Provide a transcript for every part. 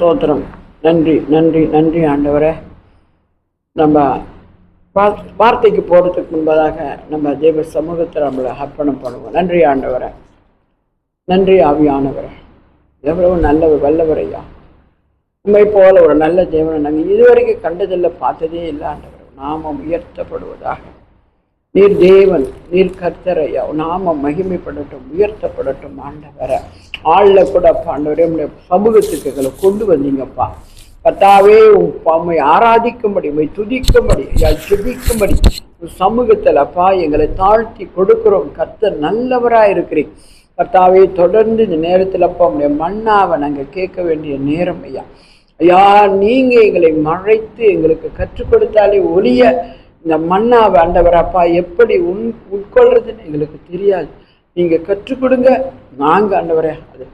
சோத்திரம். நன்றி நன்றி நன்றி ஆண்டவரே. நம்ம வார்த்தைக்கு போகிறதுக்கு முன்பதாக நம்ம தேவ சமூகத்தை நம்மளை அர்ப்பணம் பண்ணுவோம். நன்றி ஆண்டவரே, நன்றி ஆவியானவரே. எவ்வளவு நல்லவர் வல்லவரையா. உண்மை போல ஒரு நல்ல தேவனை நாங்கள் இதுவரைக்கும் கண்டதில்லை, பார்த்ததே இல்லை ஆண்டவர். நாமம் உயர்த்தப்படுவதாக. நீர் தேவன், நீர் கர்த்தரையா. நாமம் மகிமைப்படட்டும், உயர்த்தப்படட்டும் ஆண்டவரை. ஆளில் கூட ஆண்டவரே உங்களுடைய சமூகத்துக்கு எங்களை கொண்டு வந்தீங்கப்பா. கர்த்தாவே உம்மை ஆராதிக்கும்படி, உம்மை துதிக்கும்படி, ஜெபிக்கும்படி சமூகத்தில் அப்பா எங்களை தாழ்த்தி கொடுக்கிறோம். கர்த்தர் நல்லவராக இருக்கிறீங்க கர்த்தாவே. தொடர்ந்து இந்த நேரத்தில் அப்பா உங்களுடைய மன்னாவை நாங்கள் கேட்க வேண்டிய நேரம் ஐயா. ஐயா, நீங்கள் எங்களை மறைத்து எங்களுக்கு கற்றுக் கொடுத்தாலே ஒழிய இந்த மன்னாவை ஆண்டவரப்பா எப்படி உட்கொள்றதுன்னு எங்களுக்கு தெரியாது. நீங்கள் கற்றுக் கொடுங்க, நாங்கள் ஆண்டவரே அதை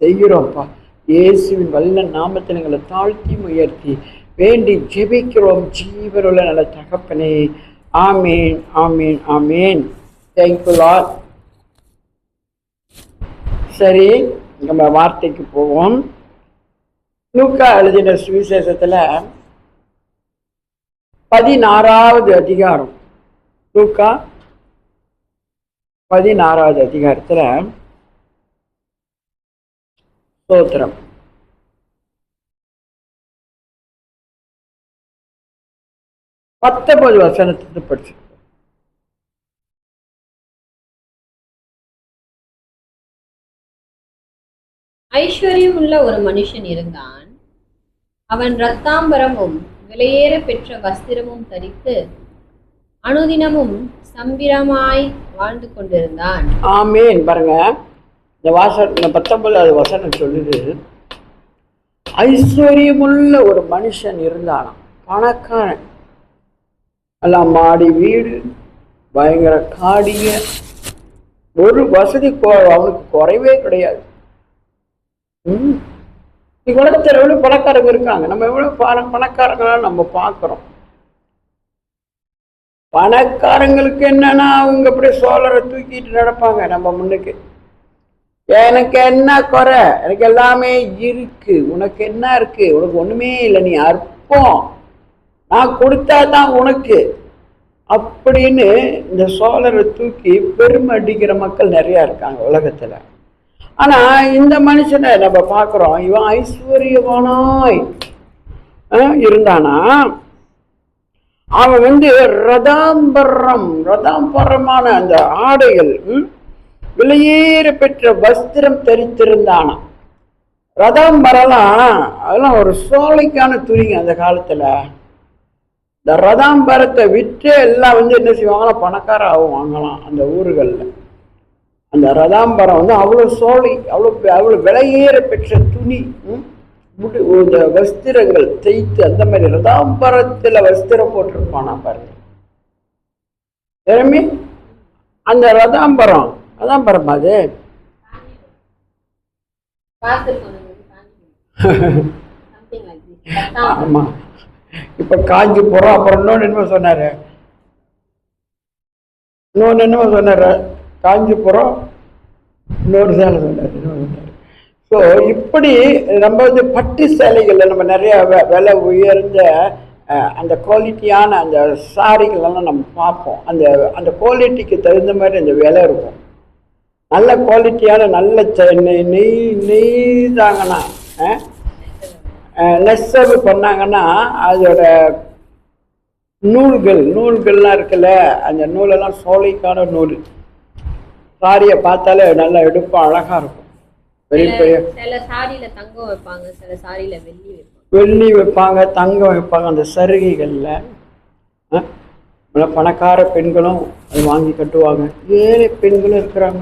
செய்கிறோம்ப்பா. இயேசுவின் வல்ல நாமத்தில் எங்களை தாழ்த்தி உயர்த்தி வேண்டி ஜெபிக்கிறோம். ஜீவனுள்ள நல்ல தகப்பனே. ஆமீன் ஆமீன் ஆமீன். Thank you Lord. சரி, நம்ம வார்த்தைக்கு போவோம். லூக்கா எழுதின சுவிசேஷத்துல 16வது அதிகாரம். லூக்கா 16வது அதிகாரத்துல ஸ்தோத்திரம் 19 வசனத்துக்கு படிச்சு. ஐஸ்வர்யம் உள்ள ஒரு மனுஷன் இருந்தான். அவன் இரத்தாம்பரமும் விலையேற பெற்ற வஸ்திரமும் தரித்து அனுதினமும் சம்பிரமாய் வாழ்ந்து கொண்டிருந்தான். ஆமேன். பாருங்க, இந்த வாசனம் 19வது வசனம் சொல்லுது, ஐஸ்வர்யமுள்ள ஒரு மனுஷன் இருந்தானாம். பணக்காரன், எல்லாம் மாடி வீடு, பயங்கர காடிய, ஒரு வசதி அவனுக்கு குறைவே கிடையாது. உலகத்தில் எவ்வளவு பணக்காரங்க இருக்காங்க. நம்ம எவ்வளவு பணக்காரங்களாம் நம்ம பார்க்கிறோம். பணக்காரங்களுக்கு என்னன்னா அவங்க அப்படியே சோலரை தூக்கிட்டு நடப்பாங்க நம்ம முன்னுக்கு. எனக்கு என்ன குறை, எனக்கு எல்லாமே இருக்கு, உனக்கு என்ன இருக்கு, உனக்கு ஒண்ணுமே இல்லை, நீ அற்பம், நான் கொடுத்தாதான் உனக்கு அப்படின்னு இந்த சோலரை தூக்கி பெருமை அடிக்கிற மக்கள் நிறைய இருக்காங்க உலகத்துல. ஆனா இந்த மனுஷனை நம்ம பார்க்கிறோம், இவன் ஐஸ்வர்யவானாய் இருந்தானா. அவன் ரதாம்பரமான அந்த ஆடைகள், விலையேற பெற்ற வஸ்திரம் தரித்திருந்தானா. ரதாம்பரம்லாம் அதெல்லாம் ஒரு சோலைக்கான துணிங்க அந்த காலத்துல. இந்த ரதாம்பரத்தை விற்று எல்லாம் என்ன செய்வாங்களா, பணக்கார வாங்கலாம் அந்த ஊர்கள்ல. அந்த ரதாம்பரம் அவ்வளோ சோலை, அவ்வளோ விலையேற பெற்ற துணி, இந்த வஸ்திரங்கள் தைத்து அந்த மாதிரி ரதாம்பரத்துல வஸ்திரம் போட்டிருப்பானா பாருங்க. திறமை அந்த ரதாம்பரம் அது ஆமா. இப்ப காஞ்சிபுரம், அப்புறம் இன்னொன்னு என்னமோ சொன்னாரு, காஞ்சிபுரம், இன்னொரு சேலை சொன்னார். ஸோ இப்படி நம்ம பட்டு சேலைகள்ல நம்ம நிறைய விலை உயர்ந்த அந்த குவாலிட்டியான அந்த சாரிகளெல்லாம் நம்ம பார்ப்போம். அந்த குவாலிட்டிக்கு தகுந்த மாதிரி அந்த விலை இருக்கும். நல்ல குவாலிட்டியான நல்ல நெய்தாங்கன்னா, நெசவு பண்ணாங்கன்னா அதோட நூல்கள்லாம் இருக்குல்ல, அந்த நூலெல்லாம் சோலைக்கான நூல். சாரியை பார்த்தாலே நல்லா எடுப்பா, அழகா இருக்கும். சில சாரியில தங்கம் வைப்பாங்க, சில சாரியில வெள்ளி வைப்பாங்க, தங்கம் வைப்பாங்க. அந்த சருகைகள்ல பணக்கார பெண்களும் அது வாங்கி கட்டுவாங்க, ஏழை பெண்களும் இருக்கிறாங்க,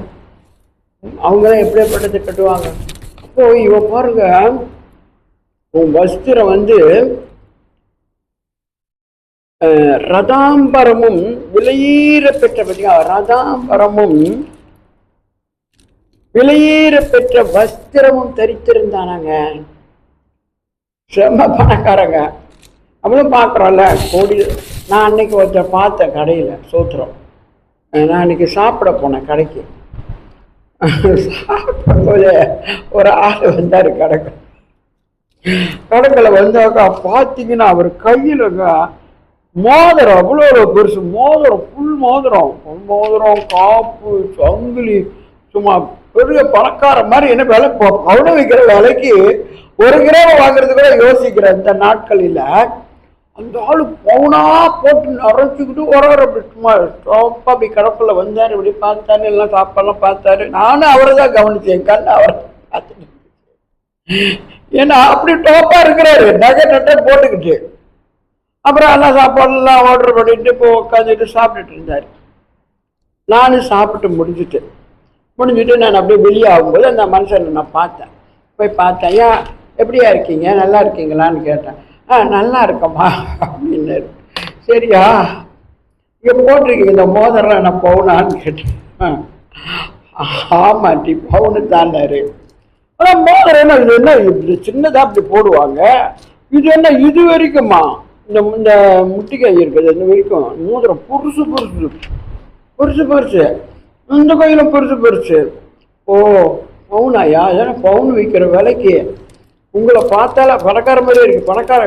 அவங்களாம் எப்படிப்பட்டது கட்டுவாங்க. அப்போ இவன் பாருங்க, உன் வஸ்திரம் ரதாம்பரமும் விலையேற பெற்ற, ரதாம்பரமும் விலையேற பெற்ற வஸ்திரமும் தரித்திருந்தானாங்க. செம்ம பணக்காரங்க. அவளும் பார்க்குறோம்ல, கோடி. நான் அன்னைக்கு ஒருத்தர் பார்த்தேன் கடையில், சோத்திரம். நான் இன்னைக்கு சாப்பிட போனேன் கடைக்கு. சாப்பிடும்போது ஒரு ஆள் வந்தார் கடைக்கு. கடைக்கில் வந்தாக்கா பார்த்தீங்கன்னா அவர் கையிலங்க மோதிரம் அவ்வளோ பெருசு மோதிரம், புல் மோதிரம், காப்பு, சங்கிலி, சும்மா பெரிய பணக்கார மாதிரி. என்ன விலை பவுன வைக்கிற விலைக்கு 1 கிராம் வாங்குறது கூட யோசிக்கிற இந்த நாட்களில் அந்த ஆளு பவுனா போட்டு நிறைச்சிக்கிட்டு அப்படி சும்மா ஸ்டாப்பாக அப்படி கடப்புல வந்தார். இப்படி பார்த்தாரு, எல்லாம் சாப்பாடெல்லாம் பார்த்தாரு. நானும் அவரை தான் கவனிச்சேன், கண் அவரை பார்த்துட்டு. ஏன்னா அப்படி டோப்பா இருக்கிறாரு, நகை நட்டை போட்டுக்கிட்டு. அப்புறம் எல்லாம் சாப்பாடுலாம் ஆர்டர் பண்ணிட்டு இப்போ உட்காந்துட்டு சாப்பிட்டுட்டு இருந்தார். நானும் சாப்பிட்டு முடிஞ்சுட்டு நான் அப்படியே வெளியே ஆகும்போது அந்த மனுஷனை நான் பார்த்தேன். போய் பார்த்தேன். ஏன் எப்படியா இருக்கீங்க, நல்லா இருக்கீங்களான்னு கேட்டேன். நல்லா இருக்கம்மா அப்படின்னாரு. சரியா, இங்கே போட்டிருக்கீங்க இந்த மோதிரம் என்ன பவுனான்னு கேட்டேன். ஆமாட்டி பவுனு தாண்டாரு. ஆனால் மோதிரம் என்ன இது, என்ன இப்படி சின்னதாக அப்படி போடுவாங்க, இது என்ன இது வரைக்குமா இந்த இந்த முட்டிக்கை இருக்குது இந்த வரைக்கும் மோதிரம் பெருசு இந்த கையிலும் பெருசு. ஓ பவுனாயா, ஏன்னா பவுன் விற்கிற விலைக்கு உங்களை பார்த்தால பணக்கார மாதிரியே இருக்கு, பணக்கார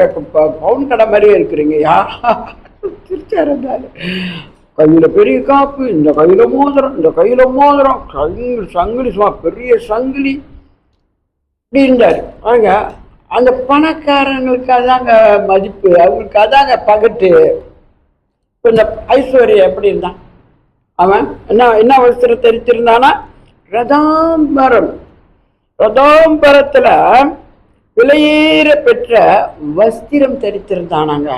பவுன் கடை மாதிரியே இருக்கிறீங்க. யாரா திருச்சாரு. கையில பெரிய காப்பு, இந்த கையில மோதிரம், சங்கிலி, சும்மா பெரிய சங்கிலி இப்படி இருந்தாரு. பாருங்க, அந்த பணக்காரங்களுக்கு அதாங்க மதிப்பு, அவங்களுக்கு அதாங்க பகட்டு. இப்போ இந்த ஐஸ்வர்யா எப்படி இருந்தான், அவன் என்ன வஸ்திரம் தெரித்திருந்தானா, ரதாம்பரத்துல விலையேற பெற்ற வஸ்திரம் தரித்திருந்தானாங்க.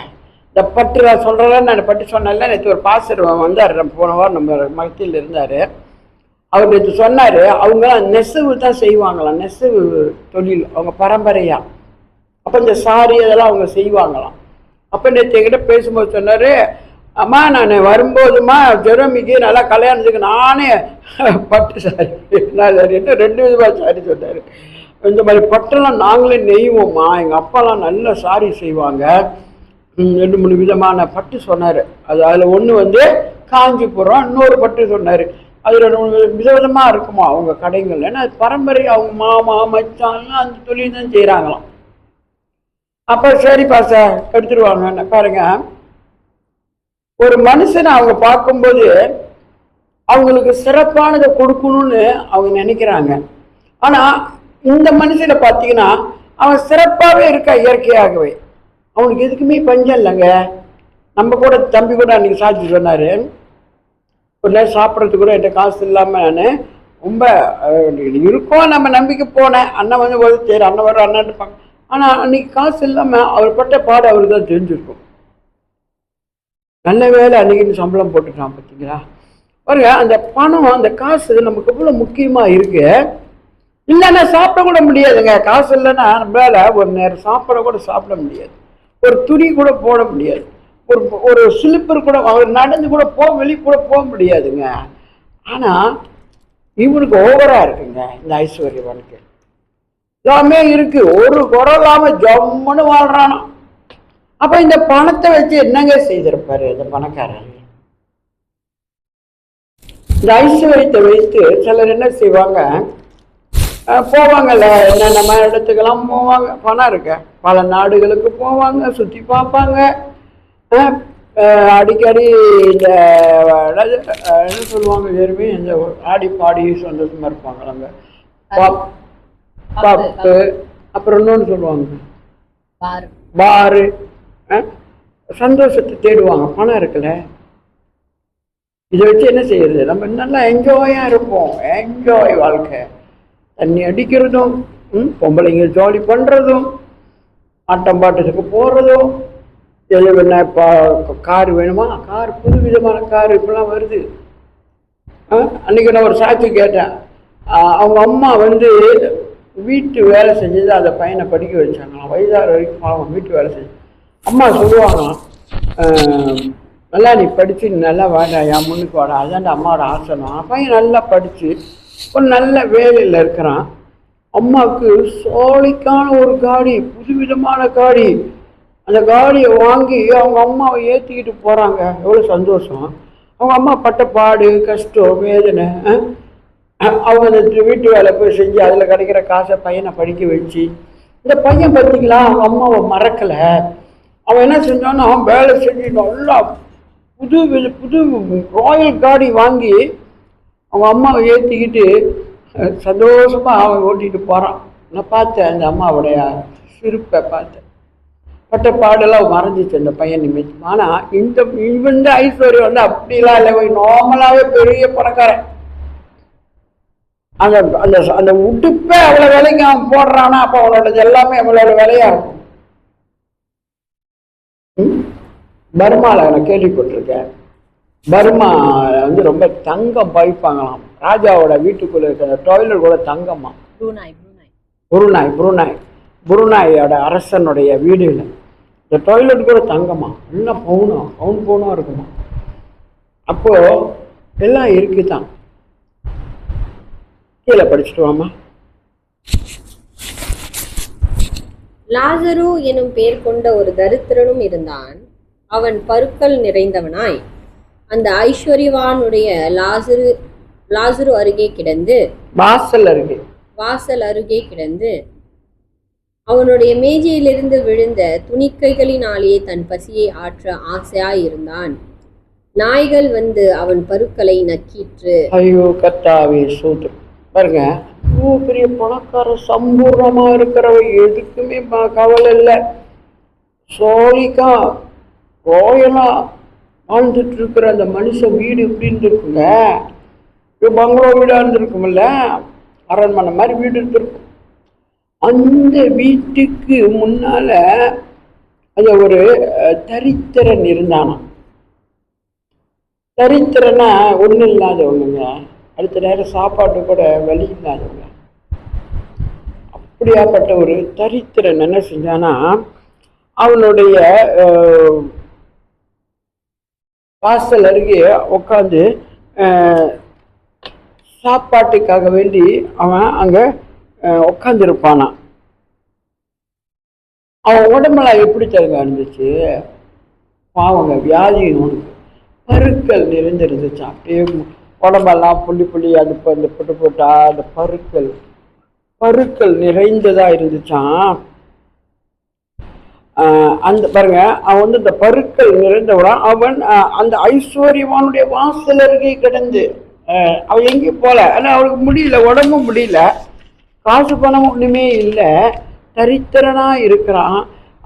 இந்த பட்டு நான் சொல்கிறேன், நான் பட்டு சொன்னேன்ல, நேற்று ஒரு பாஸ்டர் வந்தார், போன வாரம் நம்ம மகத்தில் இருந்தார். அவர் நேற்று சொன்னார், அவங்களாம் நெசவு தான் செய்வாங்களாம், நெசவு தொழில் அவங்க பரம்பரையாக. அப்போ இந்த சாரி அதெல்லாம் அவங்க செய்வாங்களாம். அப்போ நேற்று என்கிட்ட பேசும்போது சொன்னார், அம்மா நான் வரும்போதுமா ஜெரோமிக்கு நல்லா கல்யாணத்துக்கு நானே பட்டு சாரி சரின்ட்டு 2 விதமாக சாரி சொன்னார். இந்த மாதிரி பட்டெல்லாம் நாங்களே நெய்வோம்மா, எங்கள் அப்பாலாம் நல்ல சாரி செய்வாங்க, 2-3 விதமான பட்டு சொன்னார். அதில் ஒன்று காஞ்சிபுரம், இன்னொரு பட்டு சொன்னார். அது 2 விதவிதமாக இருக்குமா அவங்க கடைகள். ஏன்னா அது பரம்பரை, அவங்க மாமா மச்சான்லாம் அந்த தொழில் தான் செய்கிறாங்களாம். அப்போ சரிப்பா சார் எடுத்துருவாங்க. பாருங்க, ஒரு மனுஷனை அவங்க பார்க்கும்போது அவங்களுக்கு சிறப்பானதை கொடுக்கணும்னு அவங்க நினைக்கிறாங்க. ஆனால் இந்த மனுஷனை பார்த்தீங்கன்னா அவன் சிறப்பாகவே இருக்கா, இயற்கையாகவே. அவனுக்கு எதுக்குமே பஞ்சம் இல்லைங்க. நம்ம கூட தம்பி கூட அன்றைக்கி சாட்சி சொன்னார், ஒரு நேரம் சாப்பிட்றதுக்கு கூட என்கிட்ட காசு இல்லாமல் நான் ரொம்ப இருக்கோம் நம்ம நம்பிக்கை போனேன். அண்ணன் சரி அண்ணன் வர அண்ணன் பார்க்க. ஆனால் அன்றைக்கி காசு இல்லாமல் அவர் பட்ட பாடு அவருக்கு தான் தெரிஞ்சிருக்கும். நல்ல வேலை அன்றைக்கின்னு சம்பளம் போட்டுட்டான் பார்த்தீங்களா. பாருங்க, அந்த பணம் அந்த காசு நமக்கு எவ்வளோ முக்கியமாக இருக்கு. இல்லைன்னா சாப்பிட கூட முடியாதுங்க. காசு இல்லைன்னா நம்மளால ஒரு நேரம் சாப்பிட முடியாது, ஒரு துணி கூட போட முடியாது, ஒரு சிலிப்பர் கூட நடந்து கூட வெளியே கூட போக முடியாதுங்க. ஆனால் இவனுக்கு ஓவராக இருக்குங்க இந்த ஐஸ்வர்யவனுக்கு. எல்லாமே இருக்கு, ஒரு குறை இல்லாமல் ஜம்முன்னு வாழ்றானா. அப்போ இந்த பணத்தை வச்சு என்னங்க செய்திருப்பாரு இந்த பணக்காரர்? இந்த ஐஸ்வர்யத்தை வைத்து சிலர் என்ன செய்வாங்க, போவாங்கல்ல, என்னென்ன இடத்துக்கெல்லாம் போவாங்க, பணம் இருக்க பல நாடுகளுக்கு போவாங்க, சுற்றி பார்ப்பாங்க. அடிக்கடி இந்த என்ன சொல்லுவாங்க, வெறுமே இந்த ஆடி பாடி சந்தோஷமா இருப்பாங்க. நம்ம பப்பு, அப்புறம் இன்னொன்று சொல்லுவாங்க பாரு, சந்தோஷத்தை தேடுவாங்க. பணம் இருக்குல்ல, இதை வச்சு என்ன செய்யறது, நம்ம நல்லா என்ஜாயா இருப்போம். என்ஜாய் வாழ்க்கை, தண்ணி அடிக்கிறதும், பொம்பளைங்க ஜாலி பண்ணுறதும், ஆட்டம் பாட்டத்துக்கு போகிறதும், எது வேணா இப்போ கார் வேணுமா, கார் புது விதமான கார் இப்பெல்லாம் வருது. அன்றைக்கி நான் ஒரு சாட்சி கேட்டேன். அவங்க அம்மா வீட்டு வேலை செஞ்சது அந்த பையனை படிக்க வச்சாங்களாம். வயதார வரைக்கும் அவங்க வீட்டு வேலை செஞ்சு. அம்மா சொல்லுவாங்களாம், நல்லா நீ படித்து நல்லா வாடா, என் முன்னுக்கு வாடா, அதான்டா அம்மாவோட ஆசனம். பையன் நல்லா படித்து ஒரு நல்ல வேலையில் இருக்கிறான். அம்மாவுக்கு சோழிக்கான ஒரு காடி, புதுவிதமான காடி. அந்த காடியை வாங்கி அவங்க அம்மாவை ஏற்றிக்கிட்டு போகிறாங்க. எவ்வளோ சந்தோஷம். அவங்க அம்மா பட்ட பாடு, கஷ்டம், வேதனை. அவங்க அந்த வீட்டு வேலை போய் செஞ்சு அதில் கிடைக்கிற காசை பையனை படிக்க வச்சு இந்த பையன் பார்த்தீங்களா அவங்க அம்மாவை மறக்கலை. அவன் என்ன செஞ்சான்னா வேலை செஞ்சு நல்லா புது புது ராயல் காடி வாங்கி அவங்க அம்மாவை ஏற்றிக்கிட்டு சந்தோஷமாக அவன் ஓட்டிகிட்டு போகிறான். நான் பார்த்தேன் அந்த அம்மாவுடைய சிரிப்பை பார்த்தேன். பட்ட பாடெல்லாம் மறைஞ்சிச்சு அந்த பையன் நிமித்தம். ஆனால் இவன் ஐஸ்வர்யம் வந்து அப்படிலாம் இல்லை, நார்மலாகவே பெரிய பணக்காரன். அந்த அந்த அந்த உடுப்பே அவ்வளோ விலைக்கு அவன் போடுறான்னா அப்போ அவனோட எல்லாமே அவளோட விலையா இருக்கும். பர்மாவில் நான் கேள்விப்பட்டிருக்கேன். பர்மா வந்து ரொம்ப தங்கம் பாய்ப்பாங்களாம். ராஜாவோட வீட்டுக்குள்ள இருக்கிற டாய்லெட் கூட தங்கம்மா. புருனாயோட அரசனுடைய வீடுல இந்த டாய்லெட் கூட தங்கம்மா. எல்லாம் பவுனா இருக்குமா. அப்போ எல்லாம் இருக்குதான். கீழே படிச்சுட்டு வாமா. லாசரு எனும் பெயர் கொண்ட ஒரு தரித்திரனும் இருந்தான். அவன் பருக்கள் நிறைந்தவனாய் அந்த ஐஸ்வர்யவானுடைய லாசரு அருகே கிடந்து வாசல் அருகே கிடந்து அவனுடைய மேஜையிலிருந்து விழுந்த துணிக்கைகளினாலேயே தன் பசியை ஆற்ற ஆசையாயிருந்தான். நாய்கள் வந்து அவன் பருக்களை நக்கிற்று. ஐயோ கர்த்தாவே சோதர் பாருங்க, பெரிய பணக்கார சம்பூர்ணமா இருக்கிறவ எதுக்குமே கவலை இல்லை. சோழிக்கா ரோயலா வாழ்ந்துட்டு இருக்கிற அந்த மனுஷன் வீடு எப்படி இருந்திருக்குங்க. பங்களோ வீடா இருந்திருக்கும்ல, அரண்மனை மாதிரி வீடு இருந்திருக்கும். அந்த வீட்டுக்கு முன்னால அந்த ஒரு தரித்திரன் இருந்தானா. தரித்திரனா ஒன்றும் இல்லாதவங்க, அடுத்த நேரம் சாப்பாட்டு கூட வழி இல்லாதவங்க. அப்படியாப்பட்ட ஒரு தரித்திரன் என்ன செஞ்சானா, அவனுடைய வாசல் அருகே உட்காந்து சாப்பாட்டுக்காக வேண்டி அவன் அங்க உட்காந்துருப்பானா. அவன் உடம்பெல்லாம் எப்படி தருங்க இருந்துச்சு பாவங்க, வியாதியினோடு பருக்கள் நிறைந்திருந்துச்சான். அப்படியே உடம்பெல்லாம் புள்ளி அது அந்த போட்டு போட்டா அந்த பருக்கள் நிறைந்ததா இருந்துச்சான். அந்த பாருங்க, அவன் வந்து இந்த பருக்கள் நிறைந்தவனா அவன் அந்த ஐஸ்வர்யவானுடைய வாசல் அருகே கிடந்து அவன் எங்கேயும் போல. ஆனால் அவனுக்கு முடியல, உடம்பும் முடியல, காசு பணம் ஒன்றுமே இல்லை, தரித்திரனா இருக்கிறான்.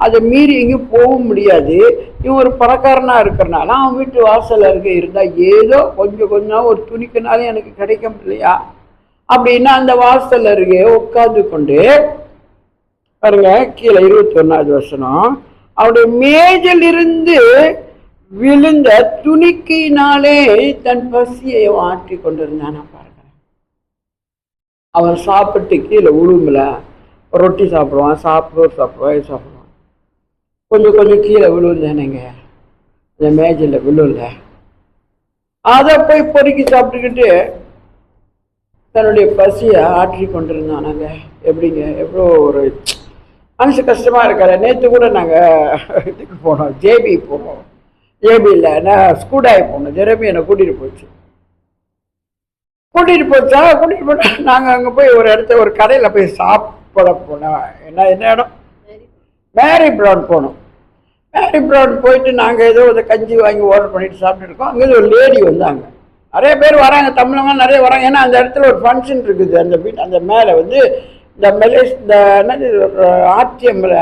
அதை மீறி எங்கேயும் போக முடியாது. இவன் ஒரு பணக்காரனா இருக்கிறனால அவன் வீட்டு வாசல் அருகே இருந்தா ஏதோ கொஞ்சம் ஒரு துணிக்குனாலும் எனக்கு கிடைக்க முடியலையா அப்படின்னா அந்த வாசல் அருகே உட்கார்ந்து கொண்டு பாருங்க, கீழே 21வது வசனம், அவனுடைய மேஜிலிருந்து விழுந்த துணிக்கையினாலே தன் பசியை ஆற்றி கொண்டிருந்தானா பாருங்க. அவன் சாப்பிட்டு கீழே விழும்பல, ரொட்டி சாப்பிடுவான், சாப்பிடுவான், கொஞ்சம் கீழே விழுந்தானேங்க, இந்த மேஜில் விழுல. அதை போய் பொறுக்கி சாப்பிட்டுக்கிட்டு தன்னுடைய பசியை ஆற்றி கொண்டிருந்தானாங்க. எப்படிங்க, எவ்வளோ ஒரு மனசு கஷ்டமா இருக்காரு. நேற்று கூட நாங்கள் இதுக்கு போனோம், ஜேபி போனோம். ஜேபியில் நான் ஸ்கூடாகி போனோம். ஜெரமி என்னை கூட்டிகிட்டு போச்சா நாங்கள் அங்கே போய் ஒரு கடையில் போய் சாப்பிட போனோம். என்ன இடம், மேரி ப்ரௌன் போனோம். மேரி ப்ரௌன் போயிட்டு நாங்கள் ஏதோ ஒரு கஞ்சி வாங்கி ஆர்டர் பண்ணிட்டு சாப்பிட்டு இருக்கோம். அங்கே ஒரு லேடி வந்தாங்க, நிறைய பேர் வராங்க, தமிழங்க நிறைய வராங்க. ஏன்னா அந்த இடத்துல ஒரு ஃபங்க்ஷன் இருக்குது. அந்த மேலே வந்து இந்த என்னது ஆர்டிஎம்ல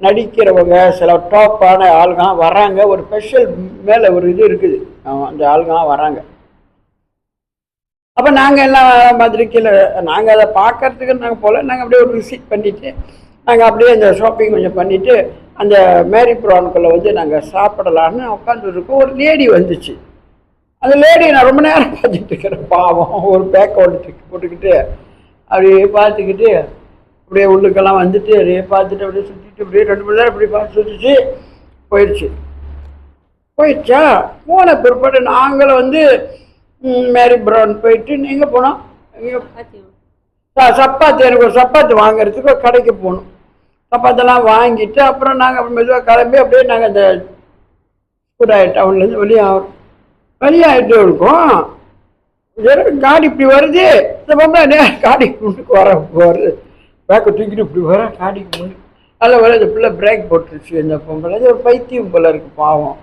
நடிக்கிறவங்க சில டாப்பான ஆளுங்கலாம் வராங்க. ஒரு ஸ்பெஷல் மேலே ஒரு இது இருக்குது, அந்த ஆளுங்கலாம் வராங்க. அப்போ நாங்கள் எல்லாம் மதுரைக்கில் நாங்கள் அதை பார்க்கறதுக்கு நாங்கள் போல, நாங்கள் அப்படியே ஒரு விசிட் பண்ணிவிட்டு நாங்கள் அப்படியே அந்த ஷாப்பிங் கொஞ்சம் பண்ணிவிட்டு அந்த மேரி ப்ரான்குள்ளே வந்து நாங்கள் சாப்பிடலான்னு உட்காந்துருக்கோம். ஒரு லேடி வந்துச்சு. அந்த லேடி நான் ரொம்ப நேரம் பார்த்துட்டு இருக்கிறேன். பாவம், ஒரு பேக் போட்டுக்கிட்டு அப்படியே பார்த்துக்கிட்டு அப்படியே உள்ளுக்கெல்லாம் வந்துட்டு அப்படியே பார்த்துட்டு அப்படியே சுற்றிட்டு அப்படியே 2 மணி நேரம் அப்படி பார்த்து சுற்றிச்சு போயிடுச்சா. போன பிற்பாடு நாங்களும் வந்து மேரி ப்ரௌன் போயிட்டு நீங்கள் போனோம். சப்பாத்து, எனக்கு ஒரு சப்பாத்து வாங்கிறதுக்கு ஒரு கடைக்கு போகணும். சப்பாத்தெல்லாம் வாங்கிட்டு அப்புறம் நாங்கள் மெதுவாக கிளம்பி அப்படியே நாங்கள் இந்த ஸ்கூடாய் டவுன்லேருந்து வெளியாகிட்டு இருக்கோம். காடி இப்படி வருது, இந்த பொம்பளை காடி வருது. பேக்கை தூக்கிட்டு இப்படி வர காடிக்கு முன்னாடி அதில் வர இந்த பிள்ளை பிரேக் போட்டுருச்சு. இந்த பொம்பளை அது ஒரு பைத்தியம் போல இருக்கு பாவம்.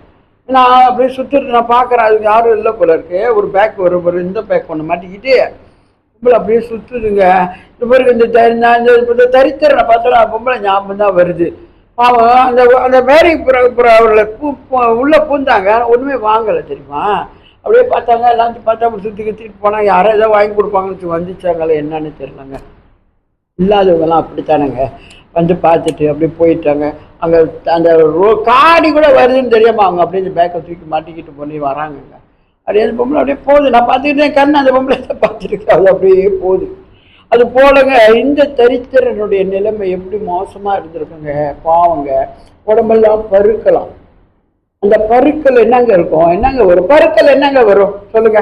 நான் அப்படியே சுற்றிட்டு நான் பார்க்குறேன், அதுக்கு யாரும் இல்லை போல இருக்கு. ஒரு பேக் வரும், இந்த பேக் ஒன்று மாட்டிக்கிட்டு பொம்பளை அப்படியே சுற்றுதுங்க. இந்த பிறகு இந்த தரித்திரனை பார்த்தா பொம்பளை ஞாபகம் தான் வருது. பாவம் அந்த அந்த மேரி அவர்களை உள்ளே பூந்தாங்க, ஒன்றுமே வாங்கலை தெரியுமா. அப்படியே பார்த்தாங்க, எல்லாத்தையும் பார்த்தா அப்படி சுற்றிட்டு போனாங்க. யாரும் ஏதோ வாங்கி கொடுப்பாங்கன்னு வந்துச்சாங்களே என்னன்னு தெரியலங்க. இல்லாதவங்கெல்லாம் அப்படித்தானங்க வந்து பார்த்துட்டு அப்படியே போயிட்டாங்க. அங்கே அந்த காடி கூட வருதுன்னு தெரியாமல் அவங்க அப்படியே இந்த பேக்கை தூக்கி மாட்டிக்கிட்டு பண்ணி வராங்கங்க. அப்படியே அந்த பொம்பளை அப்படியே போகுது. நான் பார்த்துக்கிட்டேன் கண்ணு அந்த பொம்பளை பார்த்துருக்கேன். அது அப்படியே போகுது. அது போலங்க இந்த தரித்திரனுடைய நிலைமை எப்படி மோசமாக இருந்திருக்குங்க. பாவங்க உடம்பெல்லாம் பருக்கலாம். அந்த பருக்கள் என்னங்க இருக்கும், என்னங்க வரும், பருக்கள் என்னங்க வரும் சொல்லுங்க.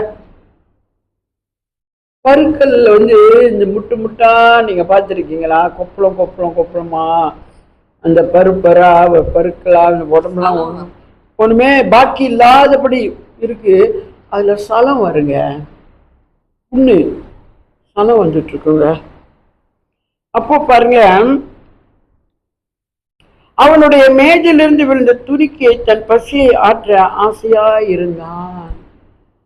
பருக்கள் இந்த முட்டு முட்டா நீங்க பார்த்துருக்கீங்களா? கொப்பளம் கொப்பளம் கொப்பளமா அந்த பருப்பரா பருக்களா இந்த உடம்புலாம் ஒண்ணுமே பாக்கி இல்லாதபடி இருக்கு. அதுல சலம் வருங்க, புண்ணு சலம் வந்துட்டு இருக்குங்க. அப்போ பாருங்க, அவனுடைய மேஜிலிருந்து விழுந்த துணிக்கை தன் பசியை ஆற்ற ஆசையா இருந்தான்.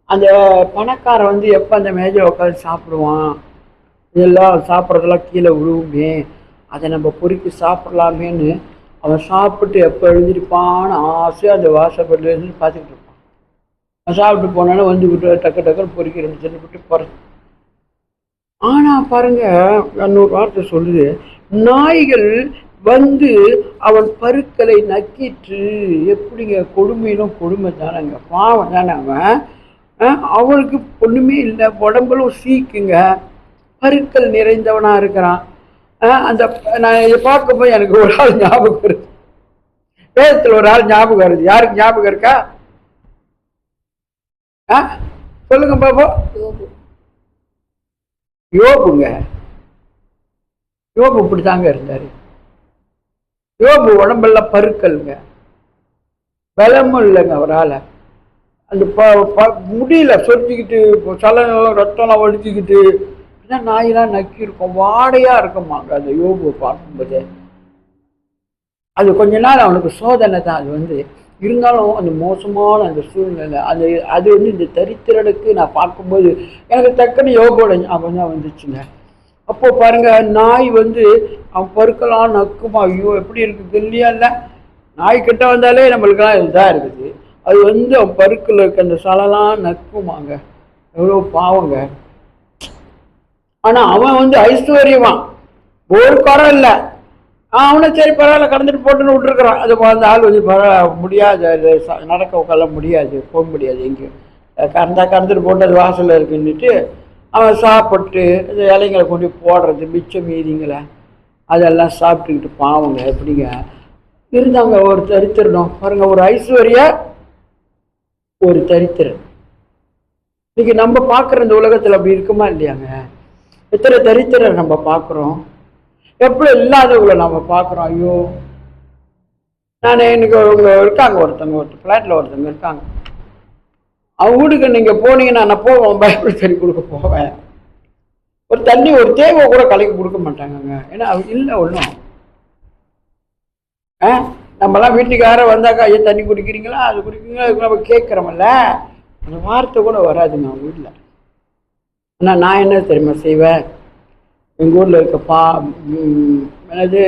அந்த பணக்காரன் எப்போ அந்த மேஜை உட்காந்து சாப்பிடுவான், இதெல்லாம் சாப்பிட்றதெல்லாம் கீழே விழுவுமே, அதை நம்ம பொறுக்கி சாப்பிட்லாமேன்னு அவன் சாப்பிட்டு எப்போ எழுந்திருப்பான்னு ஆசையாக அந்த வாசப்படில் இருந்து பார்த்துக்கிட்டு இருப்பான். அவன் சாப்பிட்டு போனாலும் விட்டு டக்கு டக்குன்னு பொறுக்கிறேன்னு சொல்லிவிட்டு போகிறேன். ஆனால் பாருங்க, இன்னொரு வார்த்தை சொல்லுது, நாய்கள் அவன் பருக்களை நக்கிட்டு. எப்படிங்க, கொடுமையிலும் கொடுமை தானேங்க, பாவம் தானே அவன். அவனுக்கு ஒண்ணுமே இல்லை, உடம்புல சீக்குங்க, பருக்கள் நிறைந்தவனா இருக்கிறான். அந்த நான் இதை பார்க்கும்போது எனக்கு ஒரு ஆள் ஞாபகம் வருது. வேதத்தில் ஒரு ஆள் ஞாபகம் வருது. யாருக்கு ஞாபகம் இருக்கா? சொல்லுங்க பாப்பா. யோபுங்க. யோபு இப்படித்தாங்க இருந்தாரு. யோபு உடம்பெல்லாம் பருக்கல்ங்க, பலமும் இல்லைங்க அவரால். அந்த முடியல சொரிஞ்சிக்கிட்டு சலனம் ரத்தம்லாம் வலிச்சுக்கிட்டு நாயெல்லாம் நக்கி இருக்கும், வாடையா இருக்குமாங்க அந்த யோபுவை பார்க்கும்போது. அது கொஞ்ச நாள் அவனுக்கு சோதனை தான். அது இருந்தாலும் அந்த மோசமான அந்த சூழ்நிலை அது இந்த தரித்திரனுக்கு நான் பார்க்கும்போது எனக்கு டக்குன்னு யோகோட ஞாபகம் தான் வந்துச்சுங்க. அப்போ பாருங்க, நாய் அவன் பருக்கலாம் நக்குமா. ஐயோ எப்படி இருக்கு இல்லையா? இல்லை, நாய் கிட்ட வந்தாலே நம்மளுக்கெல்லாம் இதுதான் இருக்குது. அது அவன் பருக்கில் இருக்க அந்த சலலாம் நக்குமாங்க. எவ்வளோ பாவங்க. ஆனால் அவன் ஐஸ்வர்யவான், ஒரு குறை இல்லை. அவனை சரி பரவாயில்ல கடந்துட்டு போட்டுன்னு விட்டுருக்குறான். அது அந்த ஆள் பரவாயில்ல முடியாது, நடக்க உட்கார முடியாது, போக முடியாது எங்கேயும். கடந்துட்டு போட்டு அது வாசலில் இருக்குன்னுட்டு அவன் சாப்பிட்டு இந்த இலைங்களை கொண்டு போடுறது, மிச்சம் மீதிங்களை அதெல்லாம் சாப்பிட்டுக்கிட்டு பாவங்க எப்படிங்க இருந்தாங்க. ஒரு தரித்திரனும் பாருங்க, ஒரு ஐஸ்வர்ய ஒரு தரித்திரன். இன்னைக்கு நம்ம பார்க்குற இந்த உலகத்தில் அப்படி இருக்குமா இல்லையாங்க? எத்தனை தரித்திரன் நம்ம பார்க்குறோம், எப்படி இல்லாதவங்களை நம்ம பார்க்குறோம். ஐயோ, நான் இன்னைக்கு அவங்க இருக்காங்க, ஒருத்தவங்க ஃப்ளாட்டில் ஒருத்தவங்க இருக்காங்க. அவங்க வீட்டுக்கு நீங்கள் போனீங்கன்னா நான் போவேன், பைபிள் சொல்லி கொடுக்க போவேன். ஒரு தண்ணி ஒரு தேவை கூட கலக்கி கொடுக்க மாட்டாங்கங்க. ஏன்னா அவங்க இல்லை ஒன்றும். நம்மலாம் வீட்டுக்கார வந்தாக்கா, ஐயா தண்ணி குடிக்கிறீங்களா, அது குடிக்கிறீங்களா, அதுக்கு நம்ம கேட்குறோம்ல, அந்த வார்த்தை கூட வராதுங்க அவங்க வீட்டில். ஆனால் நான் என்ன தெரியுமா செய்வேன், எங்கள் ஊரில் இருக்க என்னது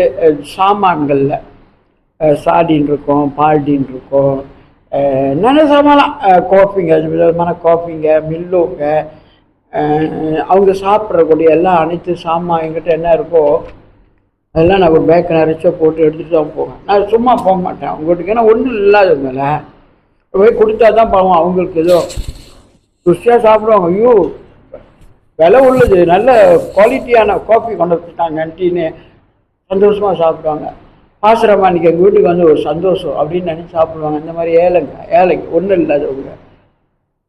சாமான்களில் சாடின் இருக்கும், பால்டின் இருக்கும், என்னென்ன சாமான்லாம் காஃபிங்க, விதமான காஃபிங்க, மில்லுங்க, அவங்க சாப்பிட்றக்கூடிய எல்லாம் அனைத்து சாமான் என்கிட்ட என்ன இருக்கோ அதெல்லாம் நான் ஒரு பேக்கை நிறைச்சா போட்டு எடுத்துகிட்டு தான் போவேன். நான் சும்மா போக மாட்டேன் அவங்க வீட்டுக்கு. ஏன்னா ஒன்றும் இல்லாதவங்கள போய் கொடுத்தா தான் பாவம் அவங்களுக்கு ஏதோ ருசியாக சாப்பிடுவாங்க. ஐயோ விலை உள்ளது, நல்ல குவாலிட்டியான காஃபி கொண்டு வந்துட்டாங்க ஆன்ட்டின்னு சந்தோஷமாக சாப்பிடுவாங்க. பாசுரமா இன்றைக்கி எங்கள் வீட்டுக்கு ஒரு சந்தோஷம் அப்படின்னு நினச்சி சாப்பிடுவாங்க. இந்த மாதிரி ஏழைங்க ஒன்றும் இல்லாதவங்க.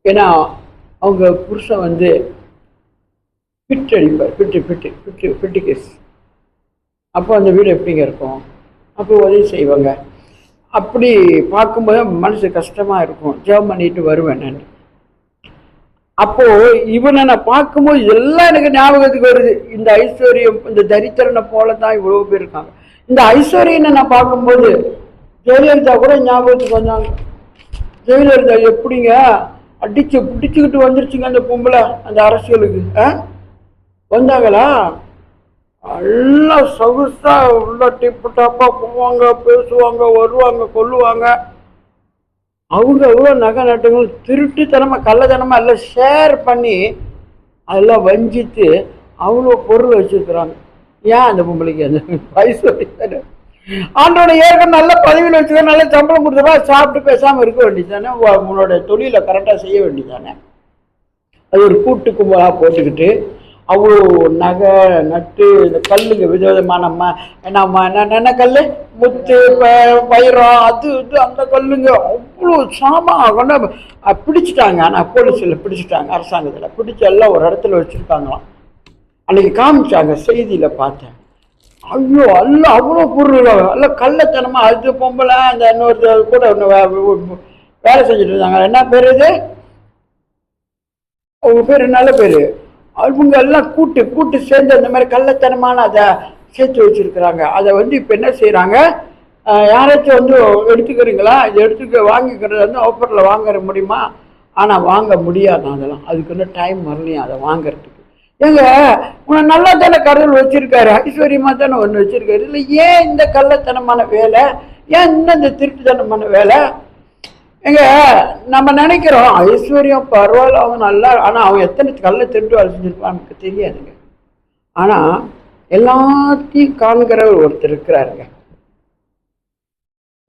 ஏன்னா அவங்க புருஷன் பிட்டு அடிப்பார், பிட்டு கேஸ். அப்போ அந்த வீடு எப்படிங்க இருக்கும்? அப்போ உதவி செய்வாங்க. அப்படி பார்க்கும்போது மனசு கஷ்டமாக இருக்கும். ஜெபம் பண்ணிட்டு வருவேன் நான். அப்போ இவனை நான் பார்க்கும்போது எல்லாம் எனக்கு ஞாபகத்துக்கு வருது. இந்த ஐஸ்வர்யம், இந்த தரித்திரனை போலதான் இவ்வளவு பேர் இருக்காங்க. இந்த ஐஸ்வர்யனை நான் பார்க்கும்போது ஜெயலலிதா கூட ஞாபகத்துக்கு வந்தாங்க. ஜெயலலிதா எப்படிங்க அடிச்சு பிடிச்சுக்கிட்டு வந்துருச்சுங்க அந்த பொம்பளை அந்த அரசியலுக்கு வந்தாங்களா? எல்லாம் சொகுசா உள்ள டிப்பு டாப்பா போவாங்க, பேசுவாங்க, வருவாங்க, கொல்லுவாங்க. அவங்க எவ்வளோ நகை நட்டுகள் திருட்டுத்தனமா கள்ளத்தனமா எல்லாம் ஷேர் பண்ணி அதெல்லாம் வஞ்சித்து அவ்வளோ பொருள் வச்சிருக்கிறாங்க. ஏன் அந்த பொம்பளைக்கு அந்த ஐஸ்வர்யம் ஆண்டோட ஏற்கனவே நல்ல பதவியில் வச்சுக்க, நல்ல சம்பளம் கொடுத்தா சாப்பிட்டு பேசாமல் இருக்க வேண்டியது தானே, உன்னோட தொழிலை கரெக்டாக செய்ய வேண்டியது தானே. அது ஒரு கூட்டு கும்பலாக போட்டுக்கிட்டு அவ்வளோ நகை நட்டு இந்த கல்லுங்க விதவிதமான என்ன கல், முத்து, வைரம், அது இது அந்த கல்லுங்க அவ்வளோ சாமான் கொண்டு பிடிச்சிட்டாங்க. ஆனால் போலீஸில் பிடிச்சிட்டாங்க, அரசாங்கத்தில் பிடிச்சி எல்லாம் ஒரு இடத்துல வச்சுருக்காங்களாம். அன்னைக்கு காமிச்சாங்க, செய்தியில் பார்த்தேன். ஐயோ எல்லாம் அவ்வளோ பொருள் எல்லாம் கள்ளத்தனமா. அது பொம்பளை அந்த இன்னொரு கூட வேலை செஞ்சுட்டு இருந்தாங்க. என்ன பேர் இது, அவங்க பேர் நல்ல பேர். அவங்க எல்லாம் கூட்டு சேர்ந்து அந்த மாதிரி கள்ளத்தனமான அதை சேர்த்து வச்சிருக்கிறாங்க. அதை இப்போ என்ன செய்யறாங்க, யாராச்சும் எடுத்துக்கிறீங்களா, இதை வாங்கிக்கிறது ஆஃபரில் வாங்க முடியுமா? ஆனால் வாங்க முடியாது. அதெல்லாம் அதுக்கு டைம் வரலையும் அதை வாங்கறதுக்கு. ஏங்க உன்னை நல்லா தானே கடவுள் வச்சிருக்காரு, ஐஸ்வர்யமா தானே ஒன்று வச்சிருக்காரு. இல்லை ஏன் இந்த கள்ளத்தனமான வேலை, ஏன் இன்னும் இந்த திருட்டுத்தனமான வேலை? எங்க நம்ம நினைக்கிறோம் ஐஸ்வர்யம் பரவாயில்ல, அவன் நல்லா, ஆனால் அவன் எத்தனை கள்ள திருட்டு வேலை செஞ்சிருப்பான் நமக்கு தெரியாதுங்க. ஆனால் எல்லாத்தையும் காண்கிறவர் ஒருத்தர் இருக்கிறாருங்க.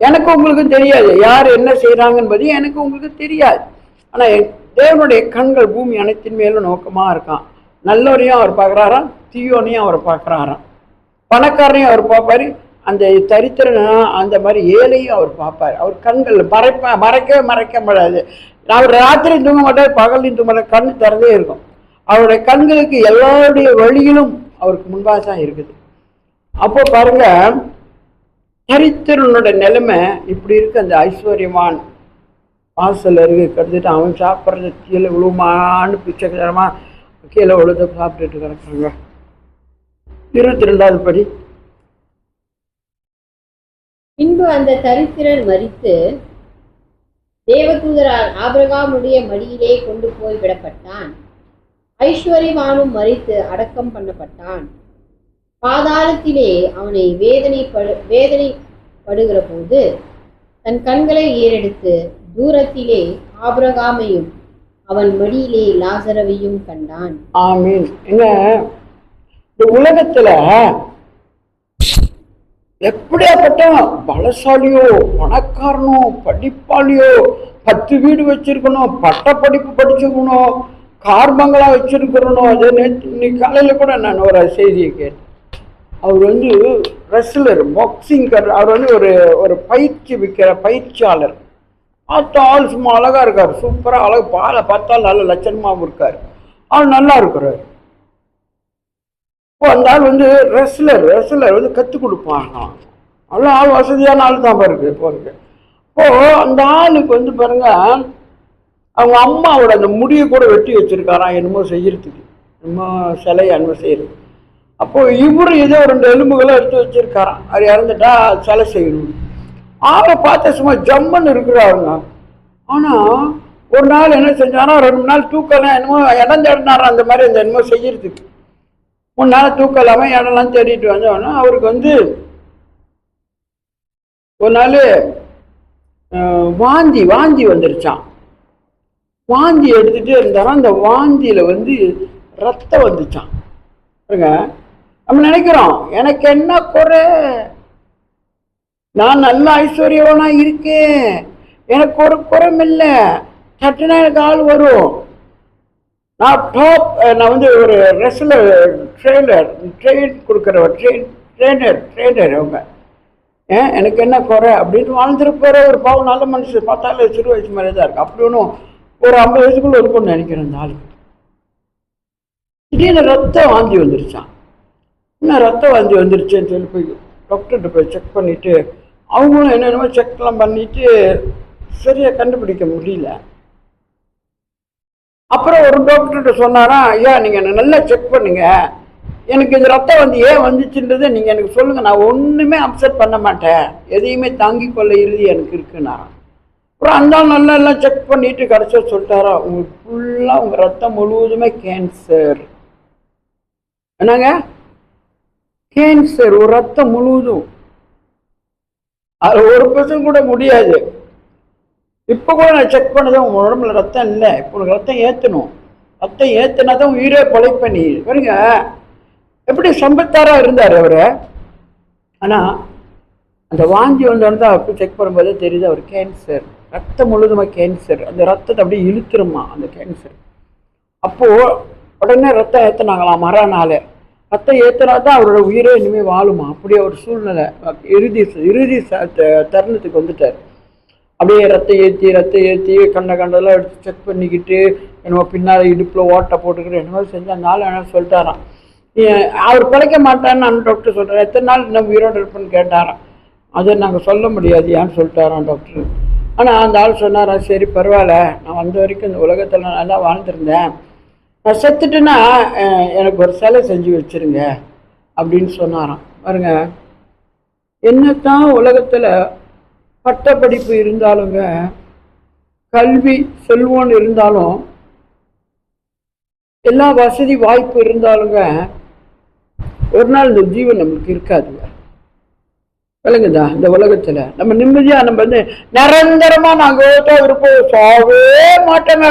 எனக்கு உங்களுக்கும் தெரியாது யார் என்ன செய்யறாங்கன்னு எனக்கு உங்களுக்கு தெரியாது. ஆனால் தேவனுடைய கண்கள் பூமி அனைத்தின் மேலும் நோக்கமாக இருக்கான். நல்லவரையும் அவர் பார்க்குறாராம், தீயோனையும் அவர் பார்க்குறாராம், பணக்காரனையும் அவர் பார்ப்பாரு, அந்த தரித்திரனா அந்த மாதிரி ஏழையும் அவர் பார்ப்பார். அவர் கண்கள் மறைக்க முடியாது. அவர் ராத்திரியும் தூங்க மாட்டார், பகலையும் தூங்க மாட்டார், கண் திறந்தே இருக்கும். அவருடைய கண்களுக்கு எல்லாருடைய வழியிலும் அவருக்கு முன்பாக தான் இருக்குது. அப்போ பாருங்க, தரித்திரனுடைய நிலைமை இப்படி இருக்கு. அந்த ஐஸ்வர்யமான் வாசல் அருகே கருதுட்டு அவன் சாப்பிட்றது கீழே விழுமான்னு பிச்சைக்காரமா கீழே விழுத சாப்பிட்டுட்டு கிடக்குறாங்க. 22வது படி. பின்பு அந்த தரித்திரன் மரித்து தேவதூதரால் ஆபிரகாமுடைய மடியிலே கொண்டு போய் விடப்பட்டான். ஐஸ்வர்யவானும் மரித்து அடக்கம் பண்ணப்பட்டான். பாதாளத்திலே அவனை வேதனைப்படுகிற போது தன் கண்களை ஏறெடுத்து தூரத்திலே ஆபிரகாமையும் அவன் மடியிலே லாசரவையும் கண்டான். ஆமீன். என்ன இந்த உலகத்துல எப்படியாப்பட்டவன் பலசாலியோ பணக்காரனோ படிப்பாளியோ 10 வீடு வச்சிருக்கணும், பட்ட படிப்பு படிச்சுக்கணும், கார் பங்களா வச்சிருக்கணும். அது இன்னைக்கு காலையில கூட நான் ஒரு செய்தியை கேட்டேன். அவர் ரெஸ்லர், பாக்ஸிங்கர். அவர் ஒரு பயிற்சியாளர். பார்த்தா ஆள் சும்மா அழகா இருக்காரு, சூப்பரா அழகு, பாலை பார்த்தாலும் நல்ல லட்சணமாகவும் இருக்காரு, ஆள் நல்லா இருக்கிறாரு. இப்போ அந்த ஆள் ரெஸ்லர் கற்றுக் கொடுப்பாங்க. நல்லா ஆள் வசதியான ஆள் தான் பாருங்க பாருங்க. இப்போ அந்த ஆளுக்கு பாருங்க, அவங்க அம்மாவோட அந்த முடியை கூட வெட்டி வச்சிருக்காராம் என்னமோ செய்யறதுக்கு, என்னமோ சிலையை என்னமோ செய்யறது. அப்போ இவரு ஏதோ 2 எலும்புகளை எடுத்து வச்சிருக்காராம், அது இறந்துட்டா சிலை செய்யணும். ஆளை பார்த்த சும்மா ஜம்முன்னு இருக்கிறாருங்க. ஆனா ஒரு நாள் என்ன செஞ்சானா, 2 நாள் தூக்கலாம் என்னமோ இடம் தேடினாராம் அந்த மாதிரி அந்த என்னமோ செய்யறதுக்கு. 3 நாள் தூக்கம் இல்லாமல் இடம்லாம் தேடிட்டு வந்தோன்னா அவருக்கு ஒரு நாள் வாந்தி வந்துருச்சான். வாந்தி எடுத்துகிட்டே இருந்தாலும் அந்த வாந்தியில் ரத்தம் வந்துச்சான். பாருங்க, நம்ம நினைக்கிறோம் எனக்கு என்ன குறை, நான் நல்ல ஐஸ்வர்யவனா இருக்கேன், எனக்கு ஒரு குறம் இல்லை, சட்டுனா எனக்கு ஆள் வரும், நான் டாப், நான் ஒரு ரெஸ்லர், ட்ரெயின் கொடுக்குறவர், ட்ரெயினர் அவங்க, எனக்கு என்ன குறை அப்படின்னு வாழ்ந்துருப்பாரு. ஒரு பாவம் நல்ல மனுஷன், பார்த்தாலே சிறு வயசு மாதிரி தான் இருக்கு. அப்படி ஒன்றும் ஒரு 50 வயசுக்குள்ள இருக்கும்னு நினைக்கிறேன். அந்த ஆளுக்கு திடீர்னு ரத்தம் வாந்தி வந்துருச்சான். இன்னும் ரத்தம் வாந்தி வந்துருச்சுன்னு சொல்லி போய் டாக்டர்கிட்ட போய் செக் பண்ணிட்டு, அவங்களும் என்னென்னமோ செக்லாம் பண்ணிட்டு சரியாக கண்டுபிடிக்க முடியல. அப்புறம் ஒரு டாக்டர்கிட்ட சொன்னாராம், ஐயா நீங்கள் என்னை நல்லா செக் பண்ணுங்க, எனக்கு இந்த ரத்தம் வந்து ஏன் வந்துச்சுன்றதை நீங்கள் எனக்கு சொல்லுங்கள், நான் ஒன்றுமே அப்செட் பண்ண மாட்டேன், எதையுமே தாங்கி கொள்ள இறுதி எனக்கு இருக்குன்னாராம். அப்புறம் அந்த நல்லா எல்லாம் செக் பண்ணிட்டு கடைசியாக சொல்லிட்டாரா, உங்களுக்கு ஃபுல்லாக உங்கள் ரத்தம் முழுவதுமே கேன்சர். என்னங்க கேன்சர்? ஒரு ரத்தம் முழுவதும், அது 1% கூட முடியாது. இப்போ கூட நான் செக் பண்ணதான் உங்க உடம்புல ரத்தம் இல்லை, இப்போ உனக்கு ரத்தம் ஏற்றணும், ரத்தம் ஏற்றினா தான் உயிரே பழைப்பண்ணி பாருங்க. எப்படி சம்பத்தாரா இருந்தார் அவரு. ஆனால் அந்த வாந்தி வந்தோன்னு தான் அப்போ செக் பண்ணும்போதே தெரியுது அவர் கேன்சர், ரத்தம் முழுதுமாக கேன்சர். அந்த ரத்தத்தை அப்படியே இழுத்துருமா அந்த கேன்சர். அப்போது உடனே ரத்தம் ஏற்றினாங்களாம் மறுநாள். ரத்தம் ஏற்றினா தான் அவரோட உயிரே இனிமேல் வாழுமா. அப்படியே ஒரு சூழ்நிலை இறுதி தருணத்துக்கு வந்துட்டார். அப்படியே ரத்தம் ஏற்றி கண்டதெல்லாம் எடுத்து செக் பண்ணிக்கிட்டு என்னமோ பின்னால் இடுப்பில் ஓட்டை போட்டுக்கிட்டு என்னமோ செஞ்சு அந்த நாள் என்ன சொல்லிட்டாராம், அவர் பிழைக்க மாட்டான்னு அந்த டாக்டர் சொல்கிறார். எத்தனை நாள் நம்ம உயிரோடு இருப்பேன்னு கேட்டாராம். அதை நாங்கள் சொல்ல முடியாது ஏன்னு சொல்லிட்டாராம் டாக்டர். ஆனால் அந்த ஆள் சொன்னாரா, சரி பரவாயில்ல, நான் வந்த வரைக்கும் இந்த உலகத்தில் நல்லா வாழ்ந்துருந்தேன், நான் செத்துட்டுன்னா எனக்கு ஒரு சிலை செஞ்சு வச்சுருங்க அப்படின்னு சொன்னாராம். பாருங்க, என்னத்தான் உலகத்தில் பட்டப்படிப்பு இருந்தாலுங்க, கல்வி செல்வம் இருந்தாலும், எல்லா வசதி வாய்ப்பு இருந்தாலுங்க, ஒரு நாள் இந்த ஜீவன் நம்மளுக்கு இருக்காதுங்க. விளங்குதா? இந்த உலகத்துல நம்ம நிம்மதியா நம்ம வந்து நிரந்தரமா நாங்கள் இருப்போம், சாவே மாட்டேங்க,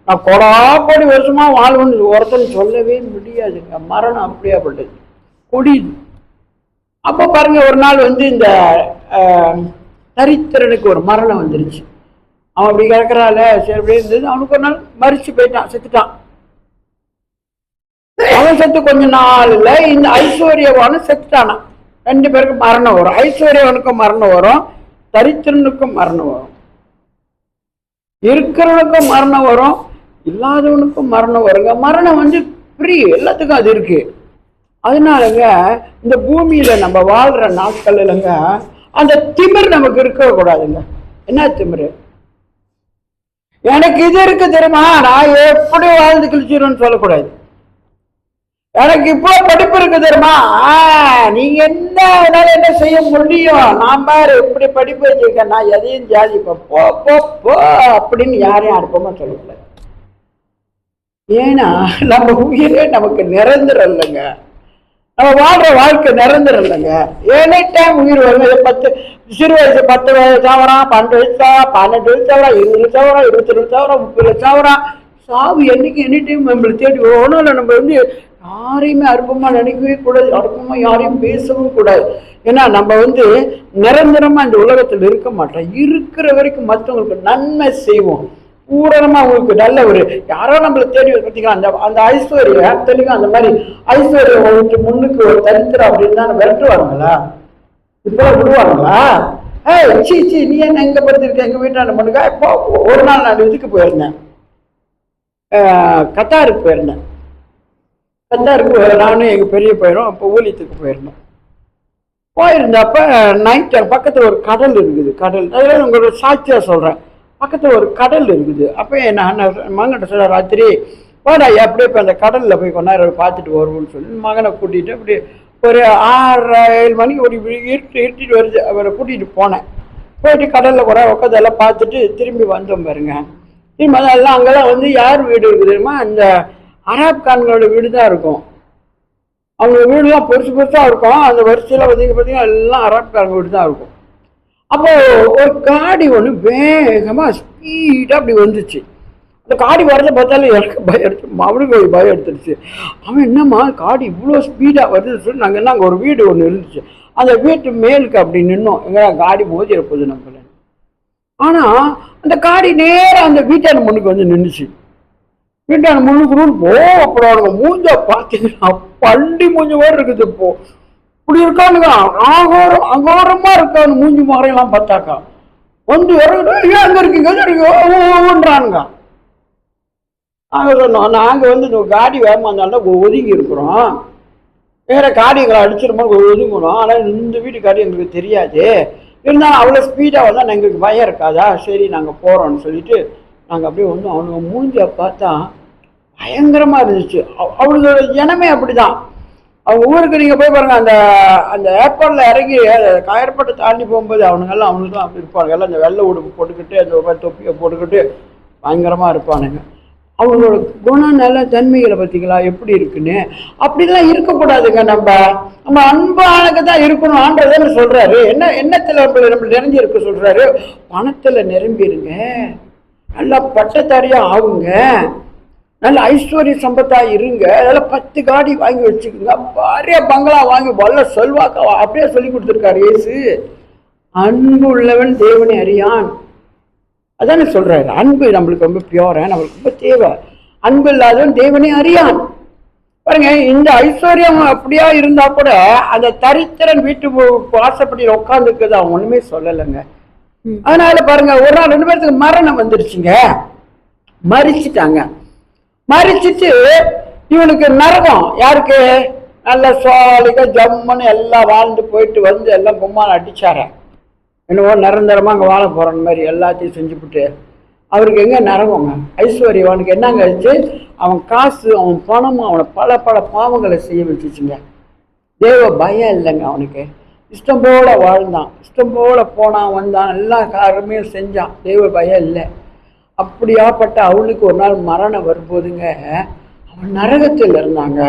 நான் கொடாப்படி வருஷமா வாழ்வுன்னு ஒருத்தன் சொல்லவே முடியாதுங்க. மரணம் அப்படியாப்பட்டது, கொடிது. அப்போ பாருங்க, ஒரு நாள் வந்து இந்த தரித்திரனுக்கு ஒரு மரணம் வந்துருச்சு. அவன் அப்படி கிடக்குறாள், சரி அப்படி இருந்தது. அவனுக்கு ஒரு நாள் மறிச்சு போயிட்டான், செத்துட்டான். அவன் செத்து கொஞ்ச நாள்ல இந்த ஐஸ்வர்யவானும் செத்துட்டானான். 2 பேருக்கும் மரணம் வரும். ஐஸ்வர்யவனுக்கும் மரணம் வரும், தரித்திரனுக்கும் மரணம் வரும். இருக்கிறவனுக்கும் மரணம் வரும், இல்லாதவனுக்கும் மரணம் வருங்க. மரணம் வந்து ஃப்ரீ, எல்லாத்துக்கும் அது இருக்கு. அதனாலங்க இந்த பூமியில நம்ம வாழ்ற நாட்கள் இல்லைங்க, அந்த திமிர் நமக்கு இருக்க கூடாதுங்க. என்ன திமிரு? எனக்கு இது இருக்கு தெரியுமா, நான் எப்படி வாழ்ந்து கிழிச்சிருன்னு சொல்லக்கூடாது. எனக்கு இப்போ படிப்பு இருக்கு தெரியுமா, நீங்க என்ன செய்ய முடியும், நான் பாரு இப்படி படிப்பு வச்சிருக்கேன், நான் எதையும் ஜாதிப்பேன், போ போ போ அப்படின்னு யாரையும் அனுப்பமா சொல்லக்கூடாது. ஏன்னா நம்ம உயிரே நமக்கு நிரந்தரம் இல்லைங்க, நம்ம வாழ்ற வாழ்க்கை நிரந்தரம் இல்லைங்க. எனி டைம் உயிர் வருங்க. சிறு வயசு 10 வயசு சாவறான், 12 வயசு சாவறான், 18 வயசு சாவறான், 20 வயசு சாவறான், 22 சாவறான், 30 வயசு சாவறான். சாவு என்னைக்கு எனி டைம் நம்மளை தேடி ஒன்றும் இல்லை. நம்ம வந்து யாரையுமே அற்பமா நினைக்கவே கூடாது, அற்பமா யாரையும் பேசவும் கூடாது. ஏன்னா நம்ம வந்து நிரந்தரமா இந்த உலகத்தில் இருக்க மாட்டோம். இருக்கிற வரைக்கும் மற்றவங்களுக்கு நன்மை செய்வோம், பூரணமா அவங்களுக்கு நல்ல ஒரு யாரோ நம்மளை தேடி பார்த்தீங்கன்னா அந்த ஐஸ்வர்யம் தெளிவா அந்த மாதிரி ஐஸ்வர்யம் உங்களுக்கு முன்னுக்கு ஒரு தரித்திரம் அப்படின்னு தான் விரட்டுவாங்களா, இப்பெல்லாம் விடுவாங்களா? சி சி நீ என்ன எங்க படுத்திருக்க, எங்க வீட்டாண்ட பண்ணுங்க. இப்போ ஒரு நாள் நான் இதுக்கு போயிருந்தேன், கத்தாருக்கு போயிருந்தேன். கத்தாருக்கு நானும் எங்கள் பெரிய பையனும் அப்போ ஊழியத்துக்கு போயிருந்தப்ப நைட்டு பக்கத்தில் ஒரு கடல் இருக்குது. கடல் அதில் உங்களோட சாட்சியாக சொல்கிறேன், பக்கத்தில் ஒரு கடல் இருக்குது. அப்போ நான் மகன்கிட்ட சொல்ல, ராத்திரி போடா அப்படியே இப்போ அந்த கடலில் போய் கொஞ்ச நேரம் பார்த்துட்டு வருவோம்னு சொல்லி மகனை கூட்டிகிட்டு அப்படி ஒரு 6-7 மணிக்கு ஒரு இருட்டிட்டு வருது, அவரை கூட்டிகிட்டு போனேன். போயிட்டு கடலில் கூட உட்காந்து எல்லாம் பார்த்துட்டு திரும்பி வந்தோம் பாருங்க. திரும்பி அதெல்லாம் அங்கெல்லாம் வந்து யார் வீடு இருக்குது தெரியுமா, அந்த அராப்கான்களோட வீடு தான் இருக்கும். அவங்க வீடுலாம் பெருசு பெருசாக இருக்கும். அந்த வரிசையில் பார்த்தீங்கன்னா எல்லாம் அராப்காரங்க வீடு தான் இருக்கும். அப்போ ஒரு காடி ஒன்று வேகமாக ஸ்பீடாக அப்படி வந்துச்சு. அந்த காடி வரதை பார்த்தாலும் எனக்கு பயம் எடுத்து, அவனுக்கு ஒரு பயம் எடுத்துருச்சு. அவன் என்னம்மா காடி இவ்வளோ ஸ்பீடாக வருதுன்னு சொல்லி நாங்கள் என்ன அங்கே ஒரு வீடு ஒன்று இருந்துச்சு, அந்த வீட்டு மேலுக்கு அப்படி நின்னோம், எங்கே காடி மோதிர போகுது நம்மள. ஆனால் அந்த காடி நேராக அந்த வீட்டான முன்னுக்கு வந்து நின்றுச்சு. வீட்டான முன்னுக்கு போகப்படாதுங்க. மூஞ்ச பார்த்தீங்கன்னா பண்டி மூஞ்சி மாதிரி இருக்குது. இப்போ இப்படி இருக்கானுங்க, அகோரமா இருக்கானு மூஞ்சி மாறையெல்லாம் பார்த்தாக்கா வந்து இறங்கிட்டு அங்க இருக்கீங்கன்றானுங்க. நாங்கள் சொன்னோம், நாங்கள் வந்து இந்த காடி வேகமாக இருந்தாலும் ஒதுங்கி இருக்கிறோம், வேற காடிங்களை அடிச்சிருமோ ஒதுங்கணும். ஆனால் இந்த வீட்டு காடி எங்களுக்கு தெரியாது, இருந்தாலும் அவ்வளோ ஸ்பீடாக வந்தால் எங்களுக்கு பயம் இருக்காதா, சரி நாங்கள் போகிறோம்னு சொல்லிட்டு நாங்கள் அப்படியே வந்து அவனுங்க மூஞ்சியை பார்த்தா பயங்கரமா இருந்துச்சு. அவங்களோட ஜனமே அப்படிதான். அவங்க ஊருக்கு நீங்க போய் பாருங்க, அந்த அந்த ஏர்போர்ட்ல இறங்கி ஏர்போர்ட்டை தாண்டி போகும்போது அவனுங்கெல்லாம் அவனுக்கு அப்படி இருப்பாங்க. எல்லாம் அந்த வெள்ளை உடுப்பு போட்டுக்கிட்டு அந்த தொப்பியை போட்டுக்கிட்டு பயங்கரமா இருப்பானுங்க. அவங்களோட குணநல தன்மைகளை பார்த்தீங்களா எப்படி இருக்குன்னு. அப்படிலாம் இருக்கக்கூடாதுங்க. நம்ம நம்ம அன்பானக்கு தான் இருக்கணும் ஆண்டவர்னு சொல்றாரு. எண்ணத்துல நம்ம நிறைஞ்சி இருக்க சொல்றாரு. பணத்துல நிரம்பிடுங்க, நல்லா பட்டத்தாரியா ஆகுங்க, நல்ல ஐஸ்வர்ய சம்பத்தா இருங்க, அதெல்லாம் 10 காடி வாங்கி வச்சுக்கோங்க, பாரிய பங்களா வாங்கி வல்ல செல்வாக்கா அப்படியே சொல்லி கொடுத்துருக்காரு இயேசு. அன்பு உள்ளவன் தேவனை அறியான், அதானே சொல்றாரு. அன்பு நம்மளுக்கு ரொம்ப பியூரா, நம்மளுக்கு ரொம்ப தேவை. அன்பு இல்லாதவன் தேவனை அறியான். பாருங்க, இந்த ஐஸ்வர்யம் அப்படியா இருந்தா கூட அந்த தரித்திரன் வீட்டு வாசப்படி உட்காந்துக்குது, அவன் ஒண்ணுமே சொல்லலைங்க. அதனால பாருங்க, ஒரு நாள் 2 பேருக்கு மரணம் வந்துருச்சுங்க, மறிச்சிட்டாங்க. மறிச்சிட்டு இவனுக்கு நரகம். யாருக்கு? நல்ல சோழிக ஜம்முன்னு எல்லாம் வாழ்ந்து போயிட்டு வந்து எல்லாம் கும்மால அடிச்சார, என்னவோ நிரந்தரமா அங்கே வாழ போற மாதிரி எல்லாத்தையும் செஞ்சுவிட்டு அவருக்கு எங்க நரகங்க? ஐஸ்வர்யவானுக்கு என்னங்க ஆச்சு? அவன் காசு, அவன் பணமும் அவனை பல பல பாவங்களை செய்ய வச்சுச்சுங்க. தேவ பயம் இல்லைங்க அவனுக்கு. இஷ்டம் போல வாழ்ந்தான், இஷ்டம் போல போனான் வந்தான், எல்லா காரியமையும் செஞ்சான், தேவ பயம் இல்லை. அப்படியாப்பட்ட அவனுக்கு ஒரு நாள் மரணம் வரும்போதுங்க, அவன் நரகத்தில் இருந்தாங்க.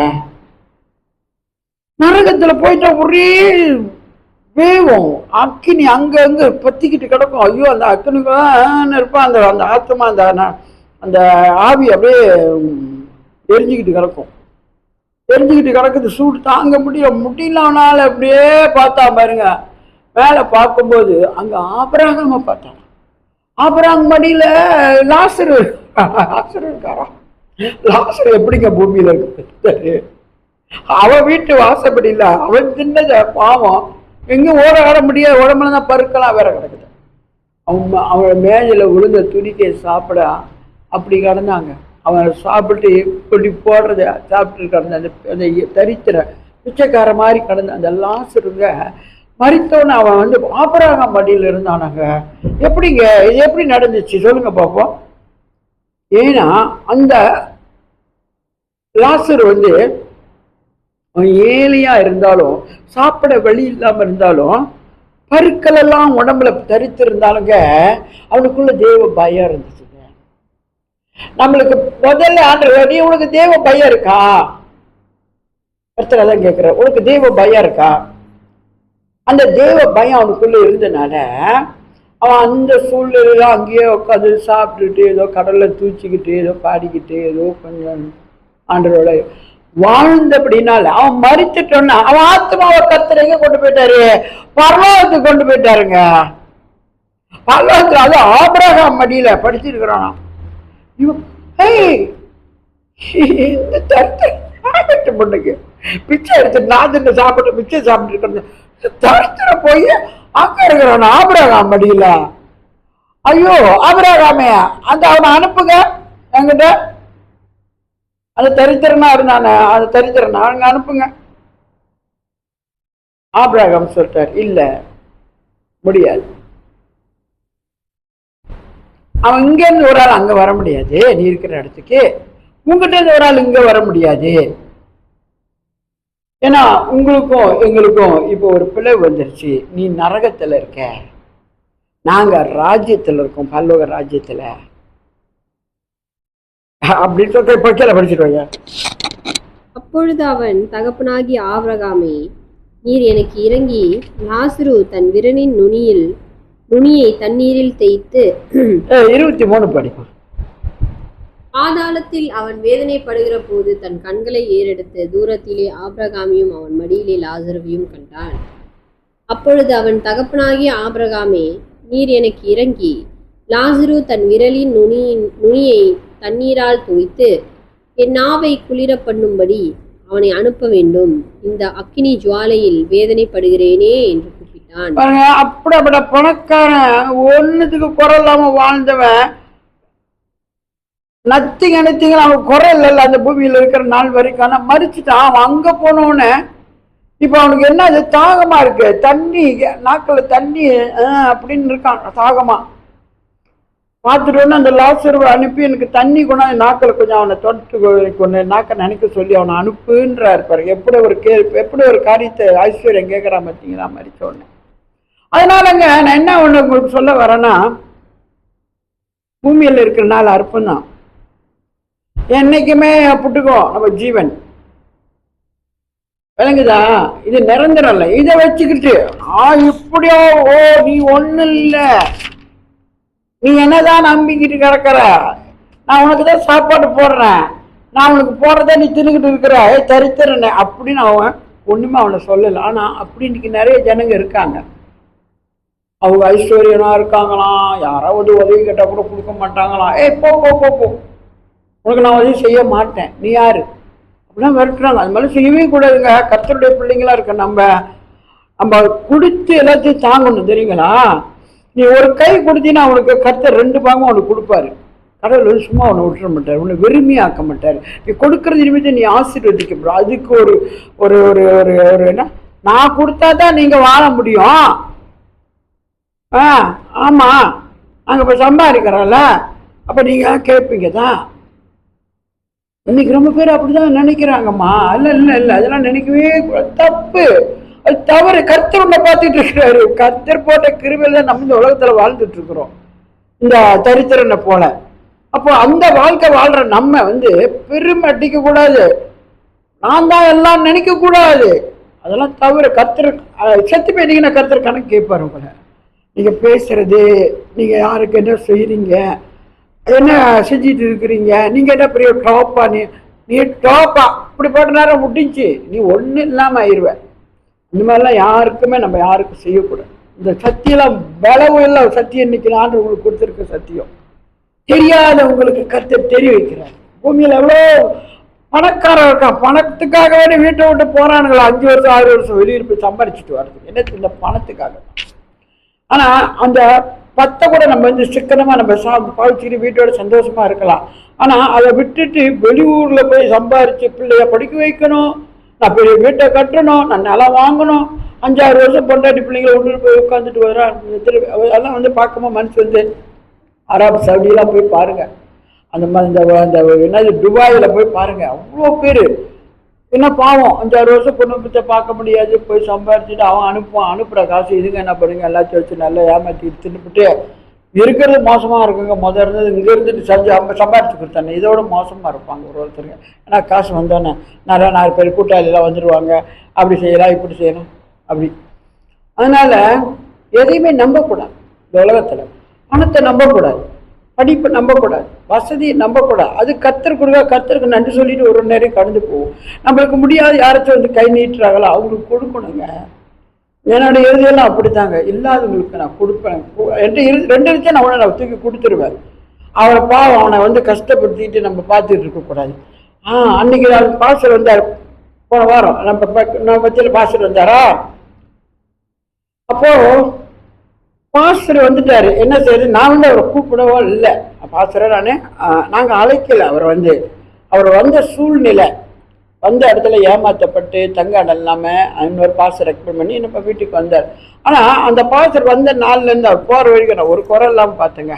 நரகத்துல போயிட்டா ஒரே வேவும் அக்கினி அங்கங்க பத்திக்கிட்டு கிடக்கும். ஐயோ, அந்த அக்கினிக்கு இருப்பான், அந்த அந்த ஆத்மா, அந்த ஆவி அப்படியே எரிஞ்சுக்கிட்டு கிடக்கும், எரிஞ்சுக்கிட்டு கிடக்குது. சூடு தாங்க முடியலனால அப்படியே பார்த்தா பாருங்க. மேலே பார்க்கும்போது அங்க ஆபிரகாம பார்த்தான். ஆபிரகாம் மடியில லாசரு இருக்காராம். லாசரு எப்படிங்க பூமியில இருக்கு? அவன் வீட்டு வாசப்படியில அவன் சின்னத பாவம், எங்க ஆட முடியாது, உடம்புலதான் பருக்கலாம் வேற கிடக்குது. அவன் மேஜில விழுந்த துணிக்கை சாப்பிட அப்படி கிடந்தாங்க. அவன் சாப்பிட்டு இப்படி போடுறத சாப்பிட்டு கிடந்த அந்த தரித்திர பிச்சைக்கார மாதிரி கிடந்த அந்த லாசருங்க மறித்தோன்னு அவன் வந்து ஆபிரகாம் மடியில் இருந்தானாங்க. எப்படிங்க இது எப்படி நடந்துச்சு சொல்லுங்க பாப்போம். ஏன்னா அந்த லாசர் வந்து அவன் ஏழையா இருந்தாலும், சாப்பிட வழி இல்லாம இருந்தாலும், பருக்கள் எல்லாம் உடம்புல தரித்து இருந்தாலுங்க, அவனுக்குள்ள தேவ பயம் இருந்துச்சுங்க. நம்மளுக்கு முதல்ல ஆண்டு உனக்கு தேவ பயம் இருக்கா? ஒருத்தர் அதான் கேட்கிற, உனக்கு தேவ பயம் இருக்கா? அந்த தேவ பயம் அவனுக்குள்ள இருந்தனால அவன் அந்த சூழ்நிலையில அங்கேயே உட்காந்து சாப்பிட்டுட்டு ஏதோ கடல்ல தூச்சிக்கிட்டு ஏதோ பாடிக்கிட்டு ஏதோ கொஞ்சம் ஆண்டரோட வாழ்ந்தபடினால அவன் மறித்துட்டோன்னா அவன் ஆத்மாவை கர்த்தர் எங்க கொண்டு போயிட்டாரு? பரலோகத்துக்கு கொண்டு போயிட்டாருங்க. பரலோகத்துல அது ஆபிரகாம் மடியில படிச்சிருக்கிறானா. இந்த தரித்திர பொண்ணுக்கு பிச்சை எடுத்து நான் சாப்பிட்டு பிச்சை சாப்பிட்டு இருக்கிறது தரித்திர போய் அங்க இருக்கிறான் ஆபிரகாம் மடியில. ஐயோ ஆபிரகாமே, அந்த அவனை அனுப்புங்க என்கிட்ட, அது தரித்திரனா இருந்தானே, அது தரித்திரனா அங்க அனுப்புங்க. ஆபிரகாம் சொல்லிட்டார், இல்ல முடியாது. அவன் இங்க இருந்து ஒரு ஆள் அங்க வர முடியாது, நீ இருக்கிற இடத்துக்கு. உங்ககிட்ட இருந்து ஒரு ஆள் இங்க வர முடியாது. ஏன்னா உங்களுக்கும் எங்களுக்கும் இப்போ ஒரு பிளவு வந்துருச்சு. நீ நரகத்துல இருக்க, நாங்க ராஜ்யத்துல இருக்கோம், பல்லோக ராஜ்யத்துல அப்படின்னு சொல்லிட்டு படிச்சிருவாங்க. அப்பொழுது அவன் தகப்பனாகி ஆபிரகாமே, நீர் எனக்கு இறங்கி லாசரு தன் விரலின் நுனியை தண்ணீரில் தேய்த்து 23 படிப்பான். பாதாளத்தில் அவன் வேதனைப்படுகிற போது தன் கண்களை ஏறெடுத்து தூரத்திலே ஆபிரகாமையும் அவன் மடியிலே லாசருவையும் கண்டான். அப்பொழுது அவன் தகப்பனாகிய ஆபிரகாமே, நீர் எனக்கு இறங்கி லாசரு தன் விரலின் நுனியை தண்ணீரால் தோய்த்து என் நாவை குளிர பண்ணும்படி அவனை அனுப்ப வேண்டும், இந்த அக்கினி ஜுவாலையில் வேதனைப்படுகிறேனே என்று கூப்பிட்டான். அப்படிப்பட்ட பணக்காரன், ஒன்னுத்துக்கு குறை இல்லாம வாழ்ந்தவன், நத்திங்க அவன் குறை இல்லை அந்த பூமியில இருக்கிற நாள் வரைக்கும். ஆனா மறிச்சுட்டான். அவன் அங்க போனோன்னு இப்ப அவனுக்கு என்ன, அது தாகமா இருக்கு, தண்ணி நாக்குல தண்ணி அப்படின்னு இருக்கான், தாகமா. பார்த்துட்டு அந்த லாசருவை அனுப்பி எனக்கு தண்ணி கொண்டாந்து நாக்கில் கொஞ்சம் அவனை தொட்டு கொண்டு நாக்கை நினைக்க சொல்லி அவனை அனுப்புன்றாரு பாருங்க. எப்படி ஒரு காரியத்தை ஐஸ்வர்யம் கேட்குறா பார்த்தீங்களா மறிச்ச உடனே. அதனாலங்க நான் என்ன ஒன்று உங்களுக்கு சொல்ல வரேன்னா, பூமியில் இருக்கிற நாள் அற்புதம். என்னைக்குமே புட்டுக்கும் நம்ம ஜீவன் விளங்குதா? இது நிரந்தரம் இல்லை. இதை வச்சுக்கிட்டு இப்படியோ நீ ஒன்றும் இல்லை, நீ என்னதான் நம்பிக்கிட்டு கிடக்கிற, நான் உனக்கு தான் சாப்பாடு போடுறேன், நான் உனக்கு போடுறத நீ தின்னுக்கிட்டு இருக்கிற தரித்திரனே அப்படின்னு அவன் ஒன்றுமே அவனை சொல்லலை. ஆனால் அப்படி இன்னைக்கு நிறைய ஜனங்க இருக்காங்க. அவங்க ஐஸ்வர்யனா இருக்காங்களாம், யாராவது உதவி கேட்டால் கூட கொடுக்க மாட்டாங்களாம். போ போ போ போ, உனக்கு நான் உதவி செய்ய மாட்டேன், நீ யாரு அப்படிலாம் விரட்டுறாங்க. அது மாதிரி செய்யவே கூடாதுங்க. கர்த்தருடைய பிள்ளைங்களா இருக்க நம்ம கொடுத்து எல்லாத்தையும் தாங்கணும் தெரியுங்களா? நீ ஒரு கை கொடுத்தீங்கன்னா அவனுக்கு கர்த்தர் 2 பாகம் அவனுக்கு கொடுப்பாரு. கடவுள் வந்து சும்மா அவனை விட்டுற மாட்டார், உன்னை விரும்பியாக்க மாட்டார். நீ கொடுக்கறது நிமித்தம் நீ ஆசீர்வதிக்கப்படும். அதுக்கு ஒரு ஒரு ஒரு ஒரு என்ன, நான் கொடுத்தா தான் நீங்க வாழ முடியும். ஆமா, நாங்க இப்ப சம்பாதிக்கிறோம்ல, அப்ப நீங்க கேட்பீங்க தான். இன்னைக்கு ரொம்ப பேர் அப்படிதான் நினைக்கிறாங்கம்மா. இல்ல இல்ல இல்ல, அதெல்லாம் நினைக்கவே தப்பு, அது தவறு. கர்த்தர் உன்னை பார்த்துட்டு இருக்கிறாரு. கர்த்தர் போட்ட கிருபையில நம்ம இந்த உலகத்துல வாழ்ந்துட்டு இருக்கிறோம் இந்த தரித்திரனை போல. அப்போ அந்த வாழ்க்கை வாழ்ற நம்ம வந்து பெருமை அடிக்க கூடாது, நான் தான் எல்லாம் நினைக்க கூடாது. அதெல்லாம் தவறு. கர்த்தர் செத்து போயிட்டீங்கன்னா கர்த்தர் கணக்கு கேட்பாரு உங்களை. நீங்க பேசுறது, நீங்க யாருக்கு என்ன செய்யறீங்க, என்ன செஞ்சிட்டு இருக்கிறீங்க, நீங்க என்ன பெரிய டாப்பா, நீ டாப்பா இப்படி போட்ட நேரம் முடிஞ்சு நீ ஒன்றும் இல்லாம ஆயிடுவ. இந்த மாதிரிலாம் யாருக்குமே நம்ம யாருக்கும் செய்யக்கூடாது. இந்த சத்தியெல்லாம் பலவும் இல்லை. சத்தியம் இன்னைக்கு நான் உங்களுக்கு கொடுத்துருக்க சத்தியம் தெரியாதவங்களுக்கு கர்த்தர் தெரிய வைக்கிறார். பூமியில் எவ்வளோ பணக்காரன் இருக்கான், பணத்துக்காக வேண்டி வீட்டை விட்டு போறானுங்களா, 5 வருஷம் 6 வருஷம் வெளியில் போய் சம்பாரிச்சுட்டு வர்றதுக்கு. என்ன இந்த பணத்துக்காக. ஆனா அந்த 10 கூட நம்ம வந்து சிக்கனமா நம்ம பாவிச்சுட்டு வீட்டோட சந்தோஷமா இருக்கலாம். ஆனா அதை விட்டுட்டு வெளியூர்ல போய் சம்பாரிச்சு பிள்ளைய படிக்க வைக்கணும், நான் பெரிய வீட்டை கட்டணும், நான் நிலம் வாங்கணும், 5-6 வருஷம் பொண்டாட்டி பிள்ளைங்களை ஒன்று போய் உட்காந்துட்டு வர்றான். அதெல்லாம் வந்து பார்க்கும்போது மனசு வந்து அரபு சவுடியெல்லாம் போய் பாருங்க, அந்த மாதிரி இந்த என்னது துபாயில் போய் பாருங்க, அவ்வளோ பேர் என்ன பாவம். 5-6 வருஷம் பொண்ணு பார்க்க முடியாது, போய் சம்பாரிச்சுட்டு அவன் அனுப்புற காசு இதுங்க என்ன பண்ணுங்க எல்லாத்தையும் வச்சு நல்லா ஏமாற்றி தின்னுபிட்டு இருக்கிறது மோசமா இருக்குங்க. முதல் இருந்தது இங்க இருந்துட்டு சம்பாரிச்சு கொடுத்தானே, இதோட மோசமா இருப்பாங்க ஒருத்தருங்க. ஏன்னா காசு வந்தோன்னே நிறைய 4 பேர் கூட்டாளிலாம் வந்துடுவாங்க, அப்படி செய்யலாம் இப்படி செய்யணும் அப்படி. அதனால எதையுமே நம்பக்கூடாது இந்த உலகத்துல. பணத்தை நம்பக்கூடாது, படிப்பை நம்பக்கூடாது, வசதியை நம்பக்கூடாது. அது கர்த்தர் கொடுக்க, கர்த்தருக்கு நன்றி சொல்லிட்டு ஒரு நேரம் கடந்து போகும். நம்மளுக்கு முடியாது, யாராச்சும் வந்து கை நீட்டுறாங்களோ அவங்களுக்கு கொடுக்கணுங்க. என்னோட இறுதியெல்லாம் அப்படித்தாங்க, இல்லாதவங்களுக்கு நான் கொடுப்பேன். என்கிட்ட 2 இருந்துச்சு நான் தூக்கி கொடுத்துருவேன். அவனை பாவம், அவனை வந்து கஷ்டப்படுத்திட்டு நம்ம பார்த்துட்டு இருக்கக்கூடாது. அன்னைக்கு பாஸ்டர் வந்தார், போன வாரம் நம்ம பட்சத்தில் பாஸ்டர் வந்தாரா. அப்போ பாஸ்டர் வந்துட்டாரு. என்ன செய்யுது, நான் வந்து அவரை கூப்பிடவோ இல்லை, பாஸ்டரை நாங்கள் அழைக்கல. அவர் வந்த சூழ்நிலை, வந்த இடத்துல ஏமாற்றப்பட்டு தங்க இடம் இல்லாமல் இன்னொரு பாஸ்டர் ரெக்கமெண்ட் பண்ணி நம்ம வீட்டுக்கு வந்தார். ஆனால் அந்த பாஸ்டர் வந்த நாள்லேருந்து அவர் போகிற வரைக்கும் நான் ஒரு குறை இல்லாமல் பார்த்தேங்க.